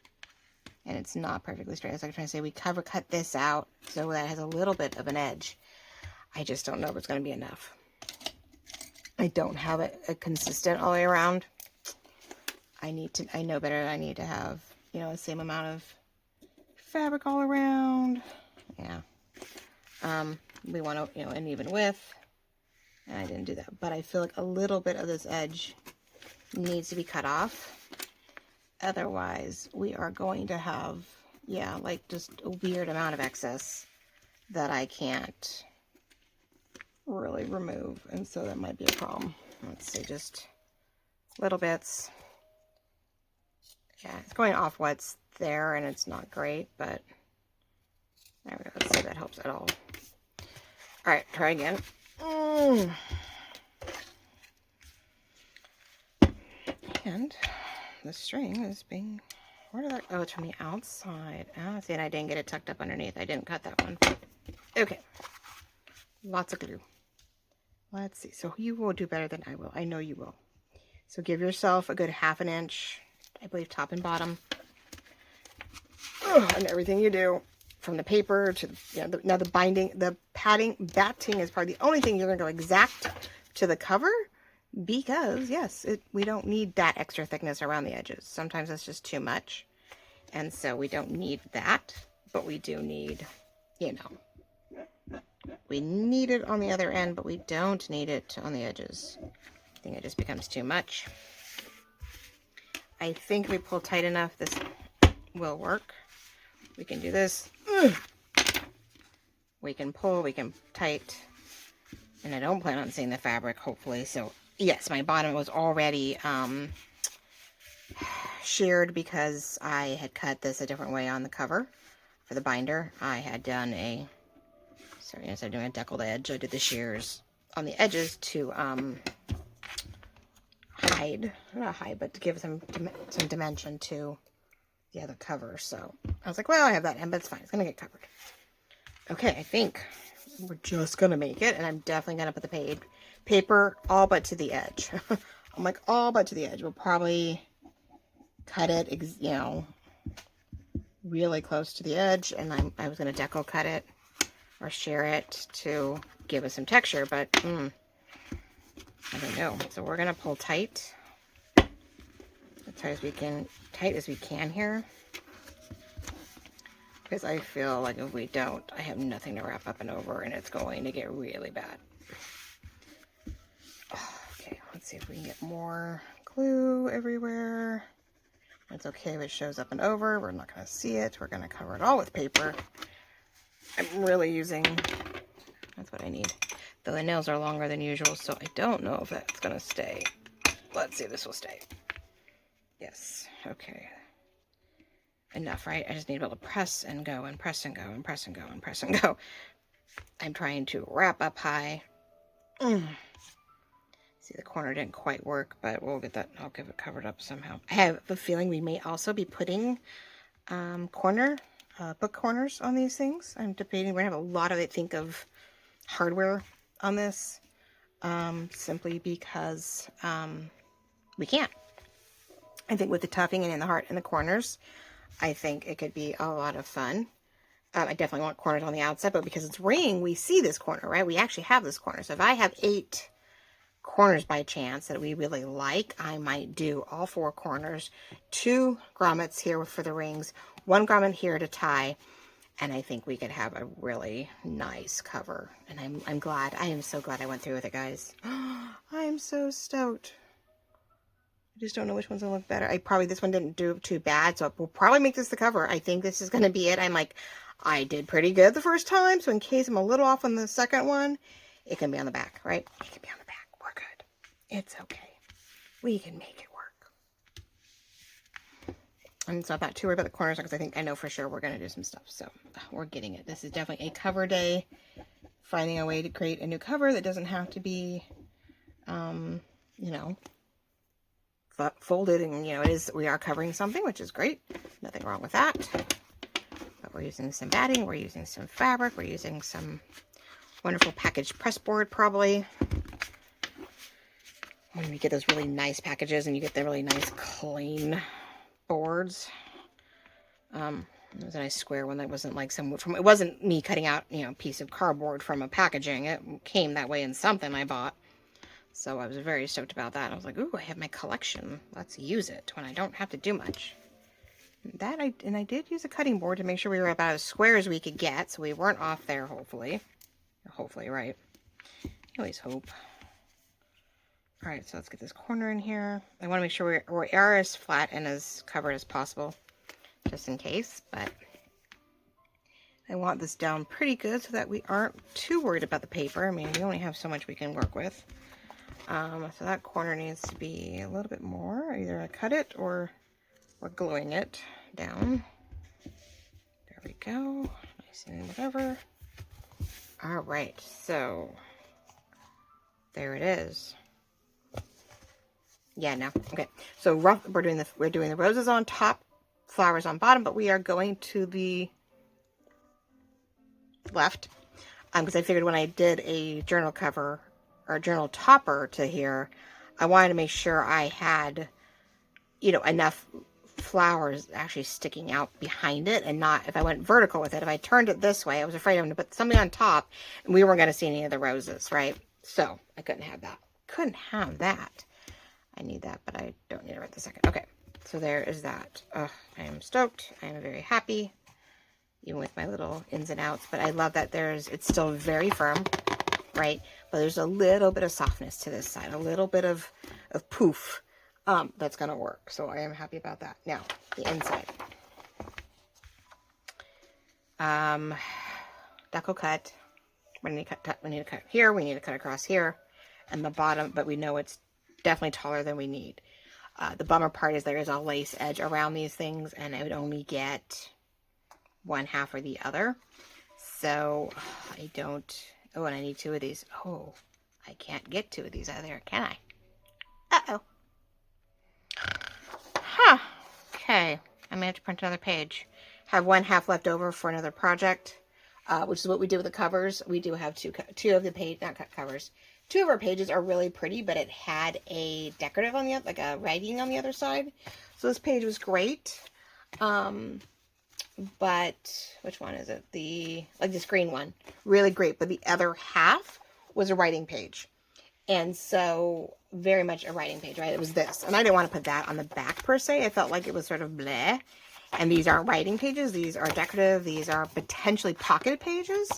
it's not perfectly straight. As I'm trying to say, we cut this out so that it has a little bit of an edge. I just don't know if it's going to be enough. I don't have it consistent all the way around. I know better. I need to have, the same amount of fabric all around. Yeah. We want to, an even width. And I didn't do that. But I feel like a little bit of this edge needs to be cut off. Otherwise, we are going to have, like just a weird amount of excess that I can't really remove, and so that might be a problem. Let's see, just little bits. Yeah, it's going off what's there and it's not great, but there we go. Let's see if that helps at all. All right, try again. And the string is being, oh, it's from the outside. Ah, see, and I didn't get it tucked up underneath. I didn't cut that one. Okay, lots of glue. Let's see. So you will do better than I will. I know you will. So give yourself a good 1/2 inch, I believe, top and bottom. And everything you do, from the paper to now the binding, the padding, batting is probably the only thing you're going to go exact to the cover, because yes, we don't need that extra thickness around the edges. Sometimes that's just too much, and so we don't need that, but we do need, we need it on the other end, but we don't need it on the edges. I think it just becomes too much. I think we pull tight enough, this will work. We can do this. We can pull, we can tight. And I don't plan on seeing the fabric, hopefully. So, yes, my bottom was already sheared because I had cut this a different way on the cover for the binder. I had done instead of doing a deckled edge, I did the shears on the edges to but to give some dimension to the other cover. So I was like, well, I have that end, but it's fine. It's going to get covered. Okay, I think we're just going to make it, and I'm definitely going to put the paper all but to the edge. I'm like, all but to the edge. We'll probably cut it, really close to the edge, and I was going to deco cut it or shear it to give us some texture, but I don't know. So we're going to pull tight. As tight as we can here. Because I feel like if we don't, I have nothing to wrap up and over, and it's going to get really bad. Okay, let's see if we can get more glue everywhere. It's okay if it shows up and over. We're not going to see it. We're going to cover it all with paper. I'm really using, that's what I need. Though the nails are longer than usual, so I don't know if that's going to stay. Let's see if this will stay. Yes. Okay. Enough, right? I just need to be able to press and go and press and go and press and go and press and go. I'm trying to wrap up high. See, the corner didn't quite work, but we'll get that. I'll get it covered up somehow. I have a feeling we may also be putting book corners on these things. I'm debating. We're going to have a lot of, I think, of hardware on this, simply because we can't. I think with the tufting and in the heart and the corners, I think it could be a lot of fun. I definitely want corners on the outside, but because it's ringing, we see this corner, right? We actually have this corner. So if I have 8 corners by chance that we really like, I might do all 4 corners, 2 grommets here for the rings, 1 grommet here to tie, and I think we could have a really nice cover. And I'm glad. I am so glad I went through with it, guys. I am so stoked. I just don't know which one's gonna look better. This one didn't do too bad, so we'll probably make this the cover. I think this is gonna be it. I'm like, I did pretty good the first time, so in case I'm a little off on the second one, it can be on the back, right? It can be on the back. We're good. It's okay. We can make it work. And so I'm not too worried about the corners because I know for sure we're gonna do some stuff. So we're getting it. This is definitely a cover day. Finding a way to create a new cover that doesn't have to be, you know, folded, and we are covering something, which is great. Nothing wrong with that. But we're using some batting, we're using some fabric, we're using some wonderful packaged press board, probably. When you get those really nice packages and you get the really nice clean boards. It was a nice square one that wasn't like it wasn't me cutting out, a piece of cardboard from a packaging. It came that way in something I bought. So I was very stoked about that. I was like, ooh, I have my collection. Let's use it when I don't have to do much. And I did use a cutting board to make sure we were about as square as we could get, so we weren't off there, hopefully. Hopefully, right? You always hope. All right, so let's get this corner in here. I want to make sure we are as flat and as covered as possible, just in case, but I want this down pretty good so that we aren't too worried about the paper. I mean, we only have so much we can work with. So that corner needs to be a little bit more. Either I cut it or we're gluing it down. There we go. Nice and whatever. All right, so there it is. Yeah, no. Okay. So we're doing the roses on top, flowers on bottom, but we are going to the left. Because I figured when I did a journal cover or journal topper to here, I wanted to make sure I had, enough flowers actually sticking out behind it, and not if I went vertical with it. If I turned it this way, I was afraid I'm going to put something on top and we weren't going to see any of the roses, right? So I couldn't have that. I need that, but I don't need it right this second. Okay, so there is that. I am stoked. I am very happy, even with my little ins and outs. But I love that it's still very firm, right? But there's a little bit of softness to this side, a little bit of poof. That's gonna work. So I am happy about that. Now, the inside. Deco cut. We need to cut here. We need to cut across here, and the bottom. But we know it's definitely taller than we need. The bummer part is there is a lace edge around these things, and I would only get one half or the other. So I don't. Oh, and I need 2 of these. Oh, I can't get 2 of these out of there, can I? Uh-oh. Huh. Okay. I'm gonna have to print another page. Have 1 half left over for another project, which is what we did with the covers. We do have two of the page, not cut covers. 2 of our pages are really pretty, but it had a decorative on the other, like a writing on the other side. So this page was great. But which one is it? The green one, really great. But the other half was a writing page, and so very much a writing page, right? It was this, and I didn't want to put that on the back per se. I felt like it was sort of bleh. And these aren't writing pages; these are decorative. These are potentially pocketed pages,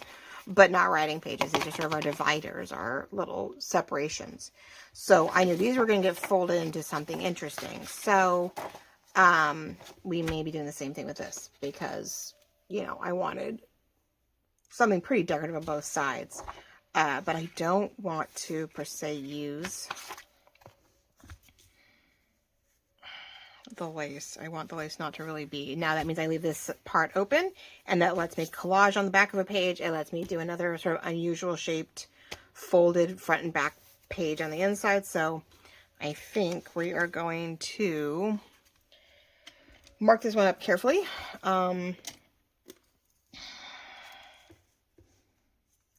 but not writing pages. These are sort of our dividers, our little separations. So I knew these were going to get folded into something interesting. So we may be doing the same thing with this because, I wanted something pretty decorative on both sides. But I don't want to, per se, use, the lace. I want the lace not to really be. Now that means I leave this part open, and that lets me collage on the back of a page. It lets me do another sort of unusual shaped folded front and back page on the inside. So I think we are going to mark this one up carefully.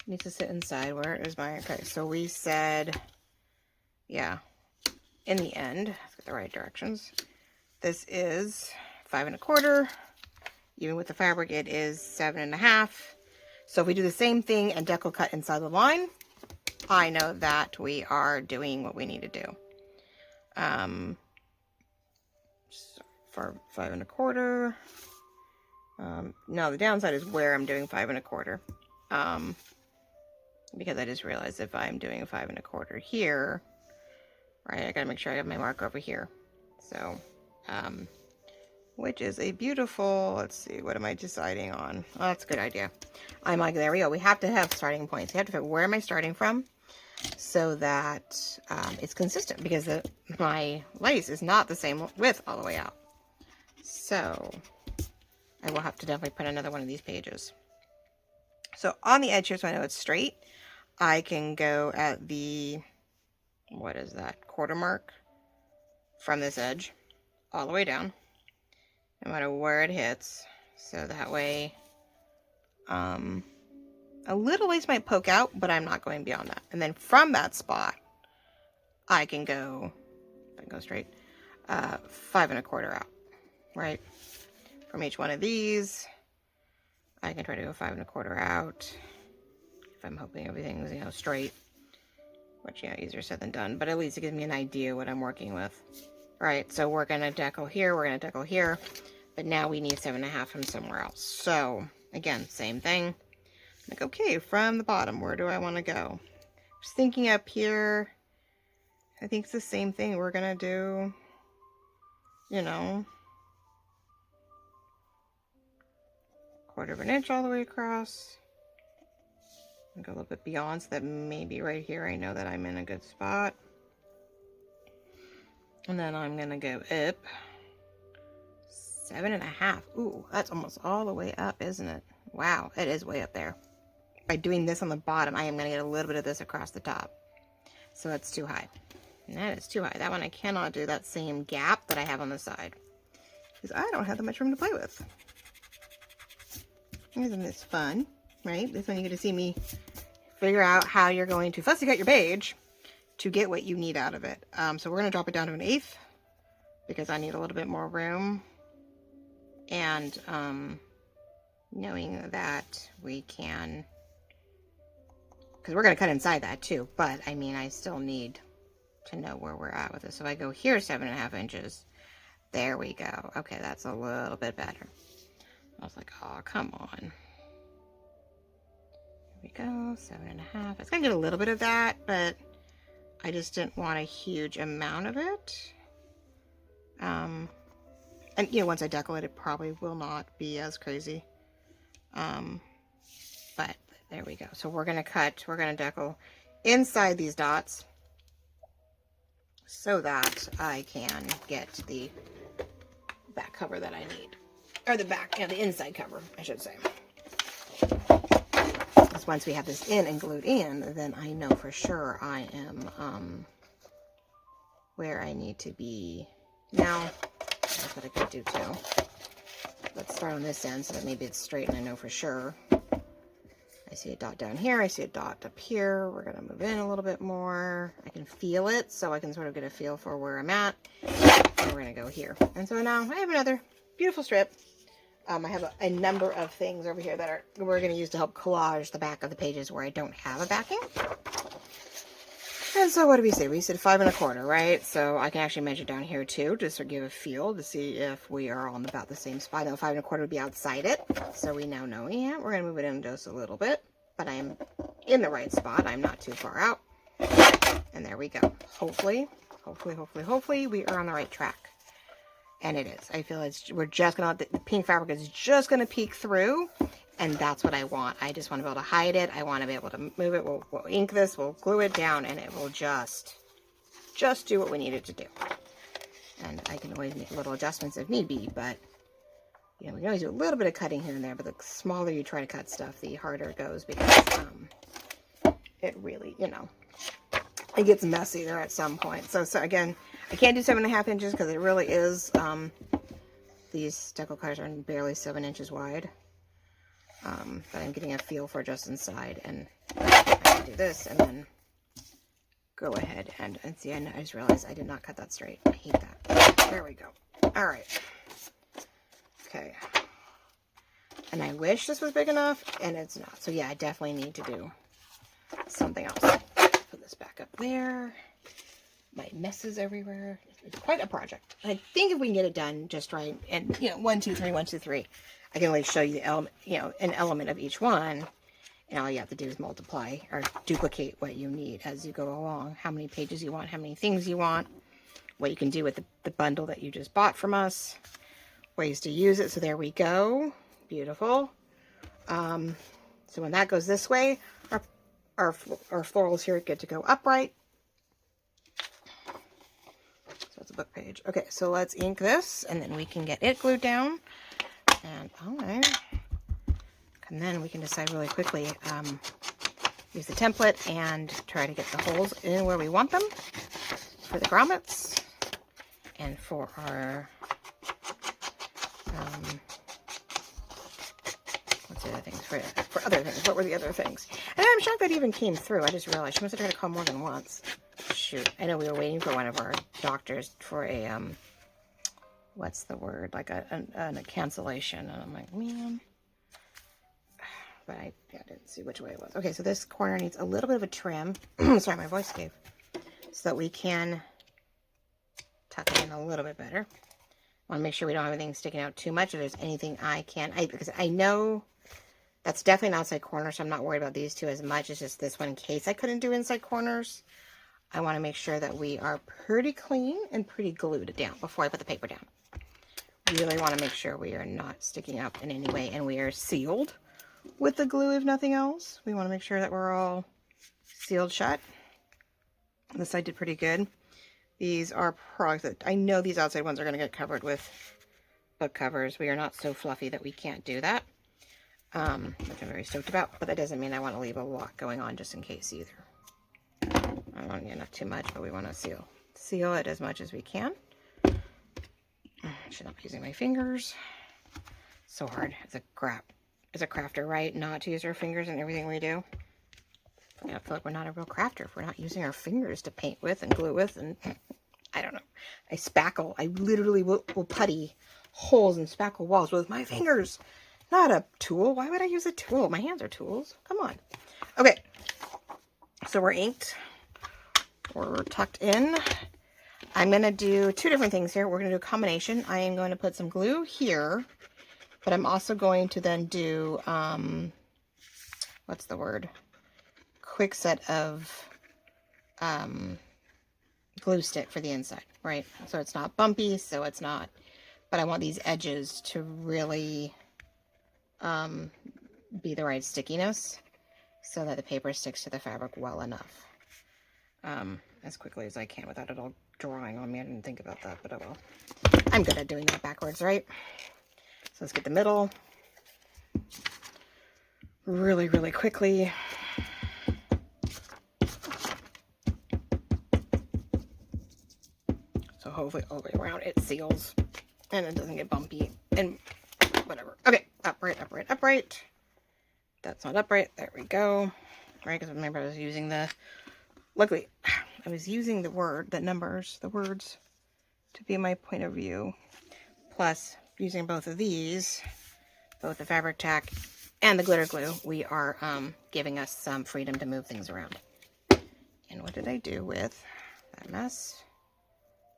Needs to sit inside. Where is my, okay, so we said, yeah, in the end, let's get the right directions. This is 5 1/4. Even with the fabric, it is 7 1/2. So if we do the same thing and deco cut inside the line, I know that we are doing what we need to do. So for 5 1/4. No, the downside is where I'm doing 5 1/4. Because I just realized if I'm doing 5 1/4 here, right, I gotta make sure I have my mark over here. So, which is a beautiful, let's see, what am I deciding on? Oh, that's a good idea. I'm like, there we go. We have to have starting points. We have to figure where am I starting from so that it's consistent, because my lace is not the same width all the way out. So I will have to definitely put another one of these pages. So on the edge here, so I know it's straight, I can go at the, what is that, 1/4 mark from this edge all the way down, no matter where it hits. So that way, a little lace might poke out, but I'm not going beyond that. And then from that spot, I can go, if I can go straight, 5 1/4 out, right? From each one of these, I can try to go 5 1/4 out. If I'm hoping everything's, you know, straight, which, you know, easier said than done, but at least it gives me an idea what I'm working with. Right, so we're going to deco here, we're going to deco here, but now we need 7 1/2 from somewhere else. So, again, same thing. Like, okay, from the bottom, where do I want to go? Just thinking up here, I think it's the same thing. We're going to do, you know, 1/4 inch all the way across. And go a little bit beyond, so that maybe right here I know that I'm in a good spot. And then I'm going to go up 7 1/2. Ooh, that's almost all the way up, isn't it? Wow, it is way up there. By doing this on the bottom, I am going to get a little bit of this across the top. So that's too high. And that is too high. That one I cannot do that same gap that I have on the side, because I don't have that much room to play with. Isn't this fun, right? This one you get to see me figure out how you're going to fussy cut your page to get what you need out of it. So we're going to drop it down to 1/8 because I need a little bit more room. And knowing that we can, because we're going to cut inside that too, but I mean, I still need to know where we're at with this. So if I go here 7 1/2 inches, there we go. Okay, that's a little bit better. I was like, oh, come on. Here we go, 7 1/2. It's going to get a little bit of that, but I just didn't want a huge amount of it. And, you know, once I deco it probably will not be as crazy. But there we go. So we're going to deco inside these dots so that I can get the back cover that I need. Or the back, yeah, the inside cover, I should say. Because once we have this in and glued in, then I know for sure I am where I need to be. Now, that's what I could do too. Let's start on this end so that maybe it's straight and I know for sure. I see a dot down here, I see a dot up here. We're gonna move in a little bit more. I can feel it, so I can sort of get a feel for where I'm at. And we're gonna go here. And so now I have another beautiful strip. I have a number of things over here that we're going to use to help collage the back of the pages where I don't have a backing. And so what do we say? We said 5 1/4, right? So I can actually measure down here too, just to give a feel to see if we are on about the same spot. Now 5 1/4 would be outside it, so we now know, yeah, we're going to move it in just a little bit, but I'm in the right spot. I'm not too far out. And there we go. Hopefully we are on the right track. And it is. I feel we're just going to, the pink fabric is just going to peek through, and that's what I want. I just want to be able to hide it. I want to be able to move it. We'll ink this, we'll glue it down, and it will just do what we need it to do. And I can always make little adjustments if need be, but you know, we can always do a little bit of cutting here and there, but the smaller you try to cut stuff, the harder it goes, because it really, you know, it gets messy there at some point. So again, I can't do 7.5 inches because it really is, these deco cutters are barely 7 inches wide. But I'm getting a feel for just inside, and I can do this and then go ahead and see. I just realized I did not cut that straight. I hate that. There we go. All right. Okay. And I wish this was big enough, and it's not. So yeah, I definitely need to do something else. Put this back up there. My messes everywhere. It's quite a project. I think if we can get it done just right, and you know, 1, 2, 3, 1, 2, 3, I can really show you the element, you know, an element of each one, and all you have to do is multiply or duplicate what you need as you go along. How many pages you want, how many things you want, what you can do with the bundle that you just bought from us, ways to use it. So there we go. Beautiful. So when that goes this way, our florals here get to go upright. So it's a book page. Okay, so let's ink this, and then we can get it glued down. And all right. And then we can decide really quickly, use the template and try to get the holes in where we want them for the grommets and for our, what's the other things? For other things. What were the other things? And I'm shocked that even came through. I just realized she must have tried to call more than once. Shoot. I know we were waiting for one of our doctors for a, what's the word? Like a cancellation. And I'm like, man. But I didn't see which way it was. Okay, so this corner needs a little bit of a trim. Sorry, my voice gave. So that we can tuck it in a little bit better. Want to make sure we don't have anything sticking out too much. If there's anything I can, because I know that's definitely an outside corner, so I'm not worried about these two as much. It's just this one in case I couldn't do inside corners. I want to make sure that we are pretty clean and pretty glued down before I put the paper down. Really want to make sure we are not sticking up in any way, and we are sealed with the glue, if nothing else. We want to make sure that we're all sealed shut. This side did pretty good. These are products that I know these outside ones are going to get covered with book covers. We are not so fluffy that we can't do that, which I'm very stoked about, but that doesn't mean I want to leave a lot going on just in case either. I don't want to get enough too much, but we want to seal it as much as we can. I should not be using my fingers. So hard. It's a crafter, right? Not to use our fingers in everything we do. I feel like we're not a real crafter if we're not using our fingers to paint with and glue with, and I don't know. I spackle. I literally will putty holes and spackle walls with my fingers. Not a tool. Why would I use a tool? My hands are tools. Come on. Okay. So we're inked. We're tucked in. I'm going to do 2 different things here. We're going to do a combination. I am going to put some glue here, but I'm also going to then do, what's the word? Quick set of glue stick for the inside, right? So it's not bumpy, so it's not, but I want these edges to really be the right stickiness so that the paper sticks to the fabric well enough. As quickly as I can without it all drawing on me. I didn't think about that, but I will. I'm good at doing that backwards, right? So let's get the middle really, really quickly. So hopefully all the way around it seals and it doesn't get bumpy and whatever. Okay, upright, upright, upright. That's not upright. There we go. Right, because remember I was using luckily I was using the words to be my point of view. Plus, using both of these, both the fabric tack and the glitter glue, we are giving us some freedom to move things around. And what did I do with that mess?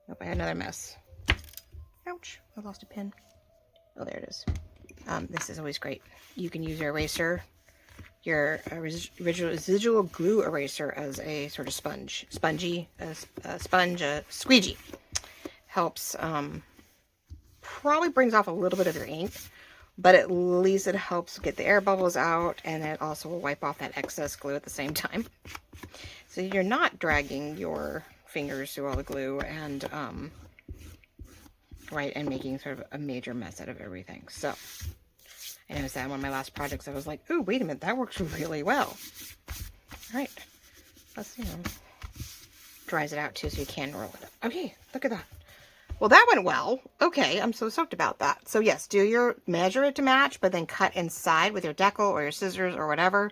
Nope, I had another mess. Ouch, I lost a pin. Oh, there it is. This is always great. You can use your eraser, your residual glue eraser as a sort of squeegee. Helps, probably brings off a little bit of your ink, but at least it helps get the air bubbles out, and it also will wipe off that excess glue at the same time. So you're not dragging your fingers through all the glue and right, and making sort of a major mess out of everything. So I noticed that in one of my last projects, I was like, oh, wait a minute, that works really well. All right, let's, dries it out too, so you can roll it up. Okay, look at that. Well, that went well. Okay, I'm so stoked about that. So yes, measure it to match, but then cut inside with your decal or your scissors or whatever,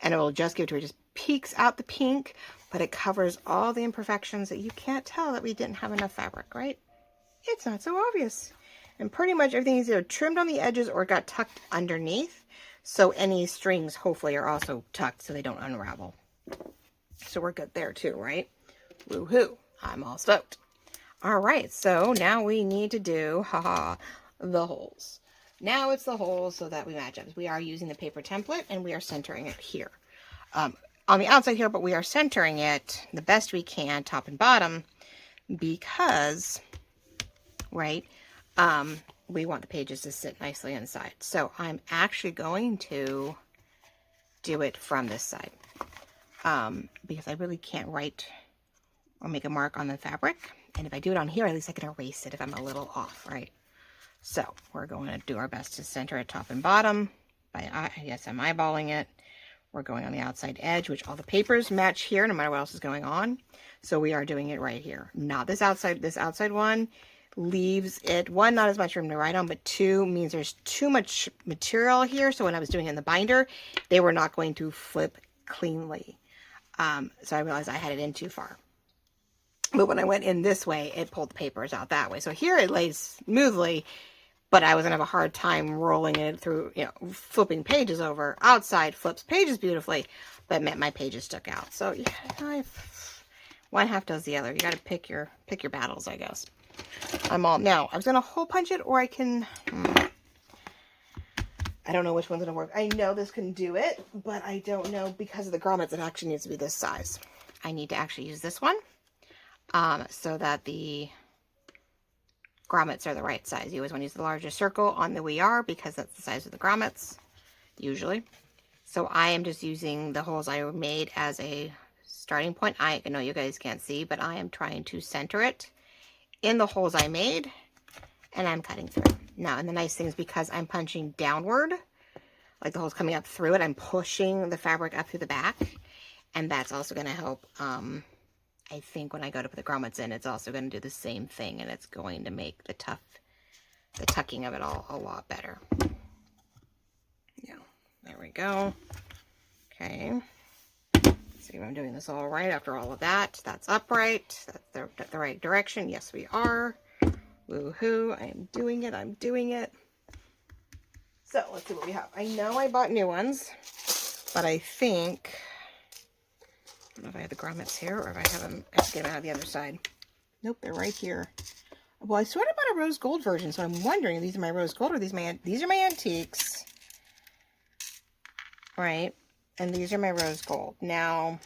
and it will just give it to it. Just peeks out the pink, but it covers all the imperfections that you can't tell that we didn't have enough fabric, right? It's not so obvious. And pretty much everything is either trimmed on the edges or got tucked underneath. So any strings hopefully are also tucked so they don't unravel. So we're good there too, right? Woohoo! I'm all stoked. All right, so now we need to do, the holes. Now it's the holes so that we match up. We are using the paper template and we are centering it here. On the outside here, but we are centering it the best we can, top and bottom, because, right, we want the pages to sit nicely inside. So I'm actually going to do it from this side, because I really can't write or make a mark on the fabric. And if I do it on here, at least I can erase it if I'm a little off, right? So we're going to do our best to center it top and bottom. Yes, I'm eyeballing it. We're going on the outside edge, which all the papers match here, no matter what else is going on. So we are doing it right here. Not this outside. This outside one leaves it, one, not as much room to write on, but two, means there's too much material here. So when I was doing it in the binder, they were not going to flip cleanly. So I realized I had it in too far. But when I went in this way, it pulled the papers out that way. So here it lays smoothly, but I was going to have a hard time rolling it through, flipping pages over. Outside flips pages beautifully, but it meant my pages stuck out. So yeah, one half does the other. You got to pick your battles, I guess. Now, I was going to hole punch it, or I can, I don't know which one's going to work. I know this can do it, but I don't know, because of the grommets, it actually needs to be this size. I need to actually use this one. So that the grommets are the right size. You always want to use the largest circle on the We Are, because that's the size of the grommets, usually. So I am just using the holes I made as a starting point. I know you guys can't see, but I am trying to center it in the holes I made, and I'm cutting through. Now, and the nice thing is, because I'm punching downward, like the holes coming up through it, I'm pushing the fabric up through the back, and that's also going to help, I think when I go to put the grommets in, it's also going to do the same thing, and it's going to make the tucking of it all a lot better. Yeah, there we go. Okay. See if I'm doing this all right after all of that. That's upright. That's the right direction. Yes, we are. Woohoo. I am doing it. I'm doing it. So let's see what we have. I know I bought new ones, but I think, I don't know if I have the grommets here, or if I have them, I have to get them out of the other side. Nope, they're right here. Well, I sort of bought a rose gold version, so I'm wondering if these are my rose gold or these are my antiques. Right? And these are my rose gold. Now,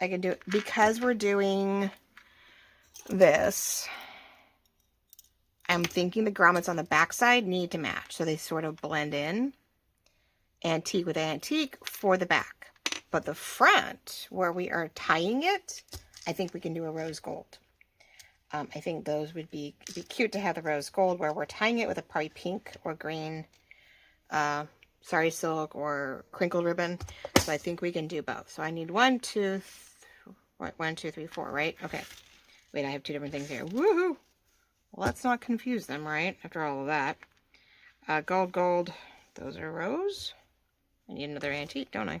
I can do it, because we're doing this, I'm thinking the grommets on the back side need to match, so they sort of blend in. Antique with antique for the back. But the front, where we are tying it, I think we can do a rose gold. I think those would be cute to have the rose gold, where we're tying it with a probably pink or green sari silk or crinkled ribbon. So I think we can do both. So I need 1, 2, 3, 4, right? Okay. Wait, I have two different things here. Woohoo! Well, let's not confuse them, right? After all of that. Gold. Those are rose. I need another antique, don't I?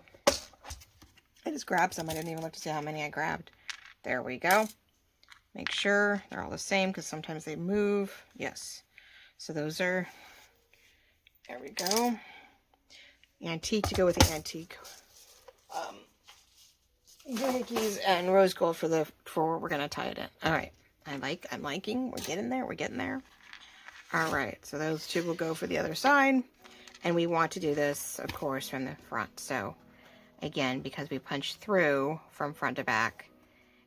I just grabbed some. I didn't even look to see how many I grabbed. There we go. Make sure they're all the same, because sometimes they move. Yes. So those are, there we go. Antique to go with the antique. Doohickeys and rose gold for we're going to tie it in. All right. I'm liking. We're getting there. All right. So those two will go for the other side. And we want to do this, of course, from the front. So again, because we punch through from front to back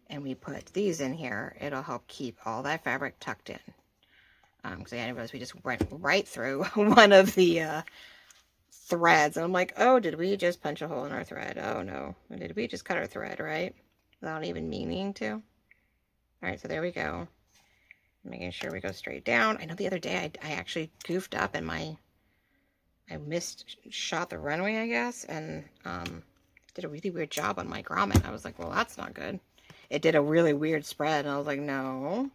and we put these in here, it'll help keep all that fabric tucked in. Because I noticed we just went right through one of the threads. And I'm like, oh, did we just punch a hole in our thread? Oh, no. Did we just cut our thread, right? Without even meaning to? All right, so there we go. Making sure we go straight down. I know the other day I actually goofed up and I shot the runway, I guess, and did a really weird job on my grommet. I was like, well, that's not good. It did a really weird spread, and I was like, no.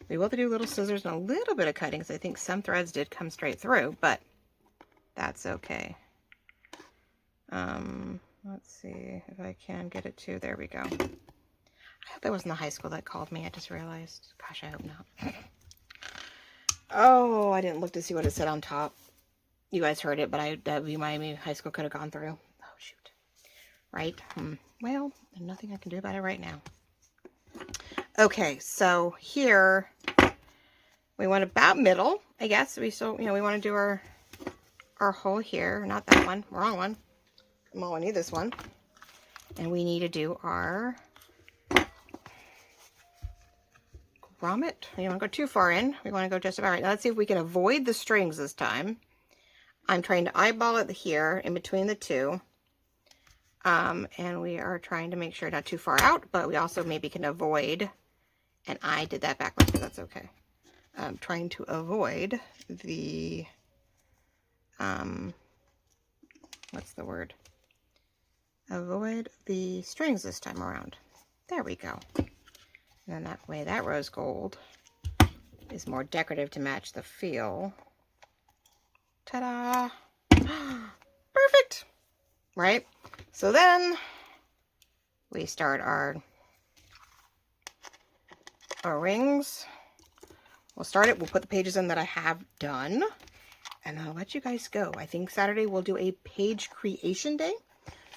We will have to do little scissors and a little bit of cutting, because I think some threads did come straight through, but that's okay. Let's see if I can get it to, there we go. I hope that wasn't the high school that called me. I just realized. Gosh, I hope not. Oh, I didn't look to see what it said on top. You guys heard it, but that reminded me high school could have gone through. Oh, shoot. Right? Well, there's nothing I can do about it right now. Okay, so here we want about middle, I guess. We still, we want to do our hole here. Not that one. Wrong one. Come on, we need this one. And we need to do our grommet. We don't want to go too far in. We want to go just about right. Now let's see if we can avoid the strings this time. I'm trying to eyeball it here in between the two. And we are trying to make sure not too far out, but we also maybe can avoid, and I did that backwards, but that's okay. Trying to avoid the, what's the word? Avoid the strings this time around. There we go. And then that way that rose gold is more decorative to match the feel. Ta-da! Perfect! Right? So then we start our rings. We'll start it. We'll put the pages in that I have done. And I'll let you guys go. I think Saturday we'll do a page creation day,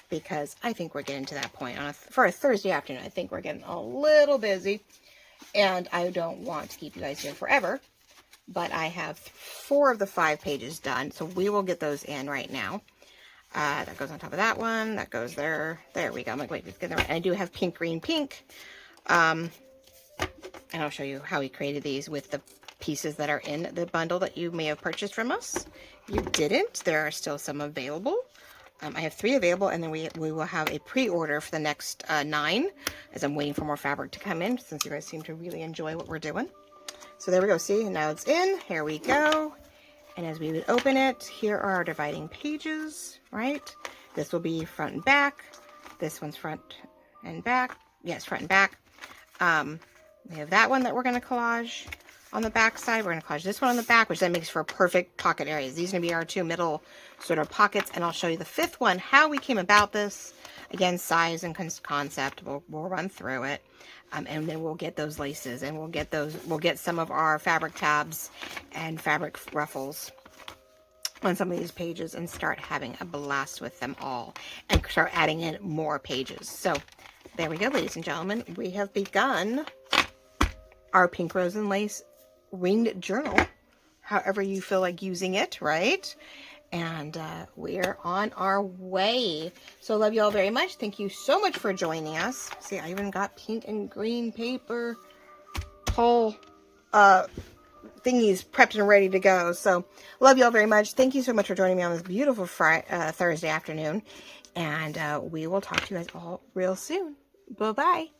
because I think we're getting to that point for a Thursday afternoon. I think we're getting a little busy, and I don't want to keep you guys here forever. But I have 4 of the 5 pages done, so we will get those in right now. That goes on top of that one. That goes there. There we go. I'm like, wait, let's get there. And I do have pink, green, pink. And I'll show you how we created these with the pieces that are in the bundle that you may have purchased from us. If you didn't, there are still some available. I have 3 available, and then we will have a pre-order for the next 9, as I'm waiting for more fabric to come in, since you guys seem to really enjoy what we're doing. So there we go. See, now it's in. Here we go. And as we would open it, here are our dividing pages, right? This will be front and back. This one's front and back. Yes, front and back. We have that one that we're going to collage on the back side. We're going to collage this one on the back, which then makes for perfect pocket areas. These are going to be our 2 middle sort of pockets. And I'll show you the 5th one, how we came about this. Again, size and concept. We'll run through it. And then we'll get those laces, and we'll get some of our fabric tabs and fabric ruffles on some of these pages and start having a blast with them all and start adding in more pages. So there we go, ladies and gentlemen. We have begun our pink rose and lace ringed journal, however you feel like using it, right? And we're on our way. So I love you all very much. Thank you so much for joining us. See, I even got pink and green paper whole thingies prepped and ready to go. So love you all very much. Thank you so much for joining me on this beautiful Thursday afternoon. And we will talk to you guys all real soon. Bye-bye.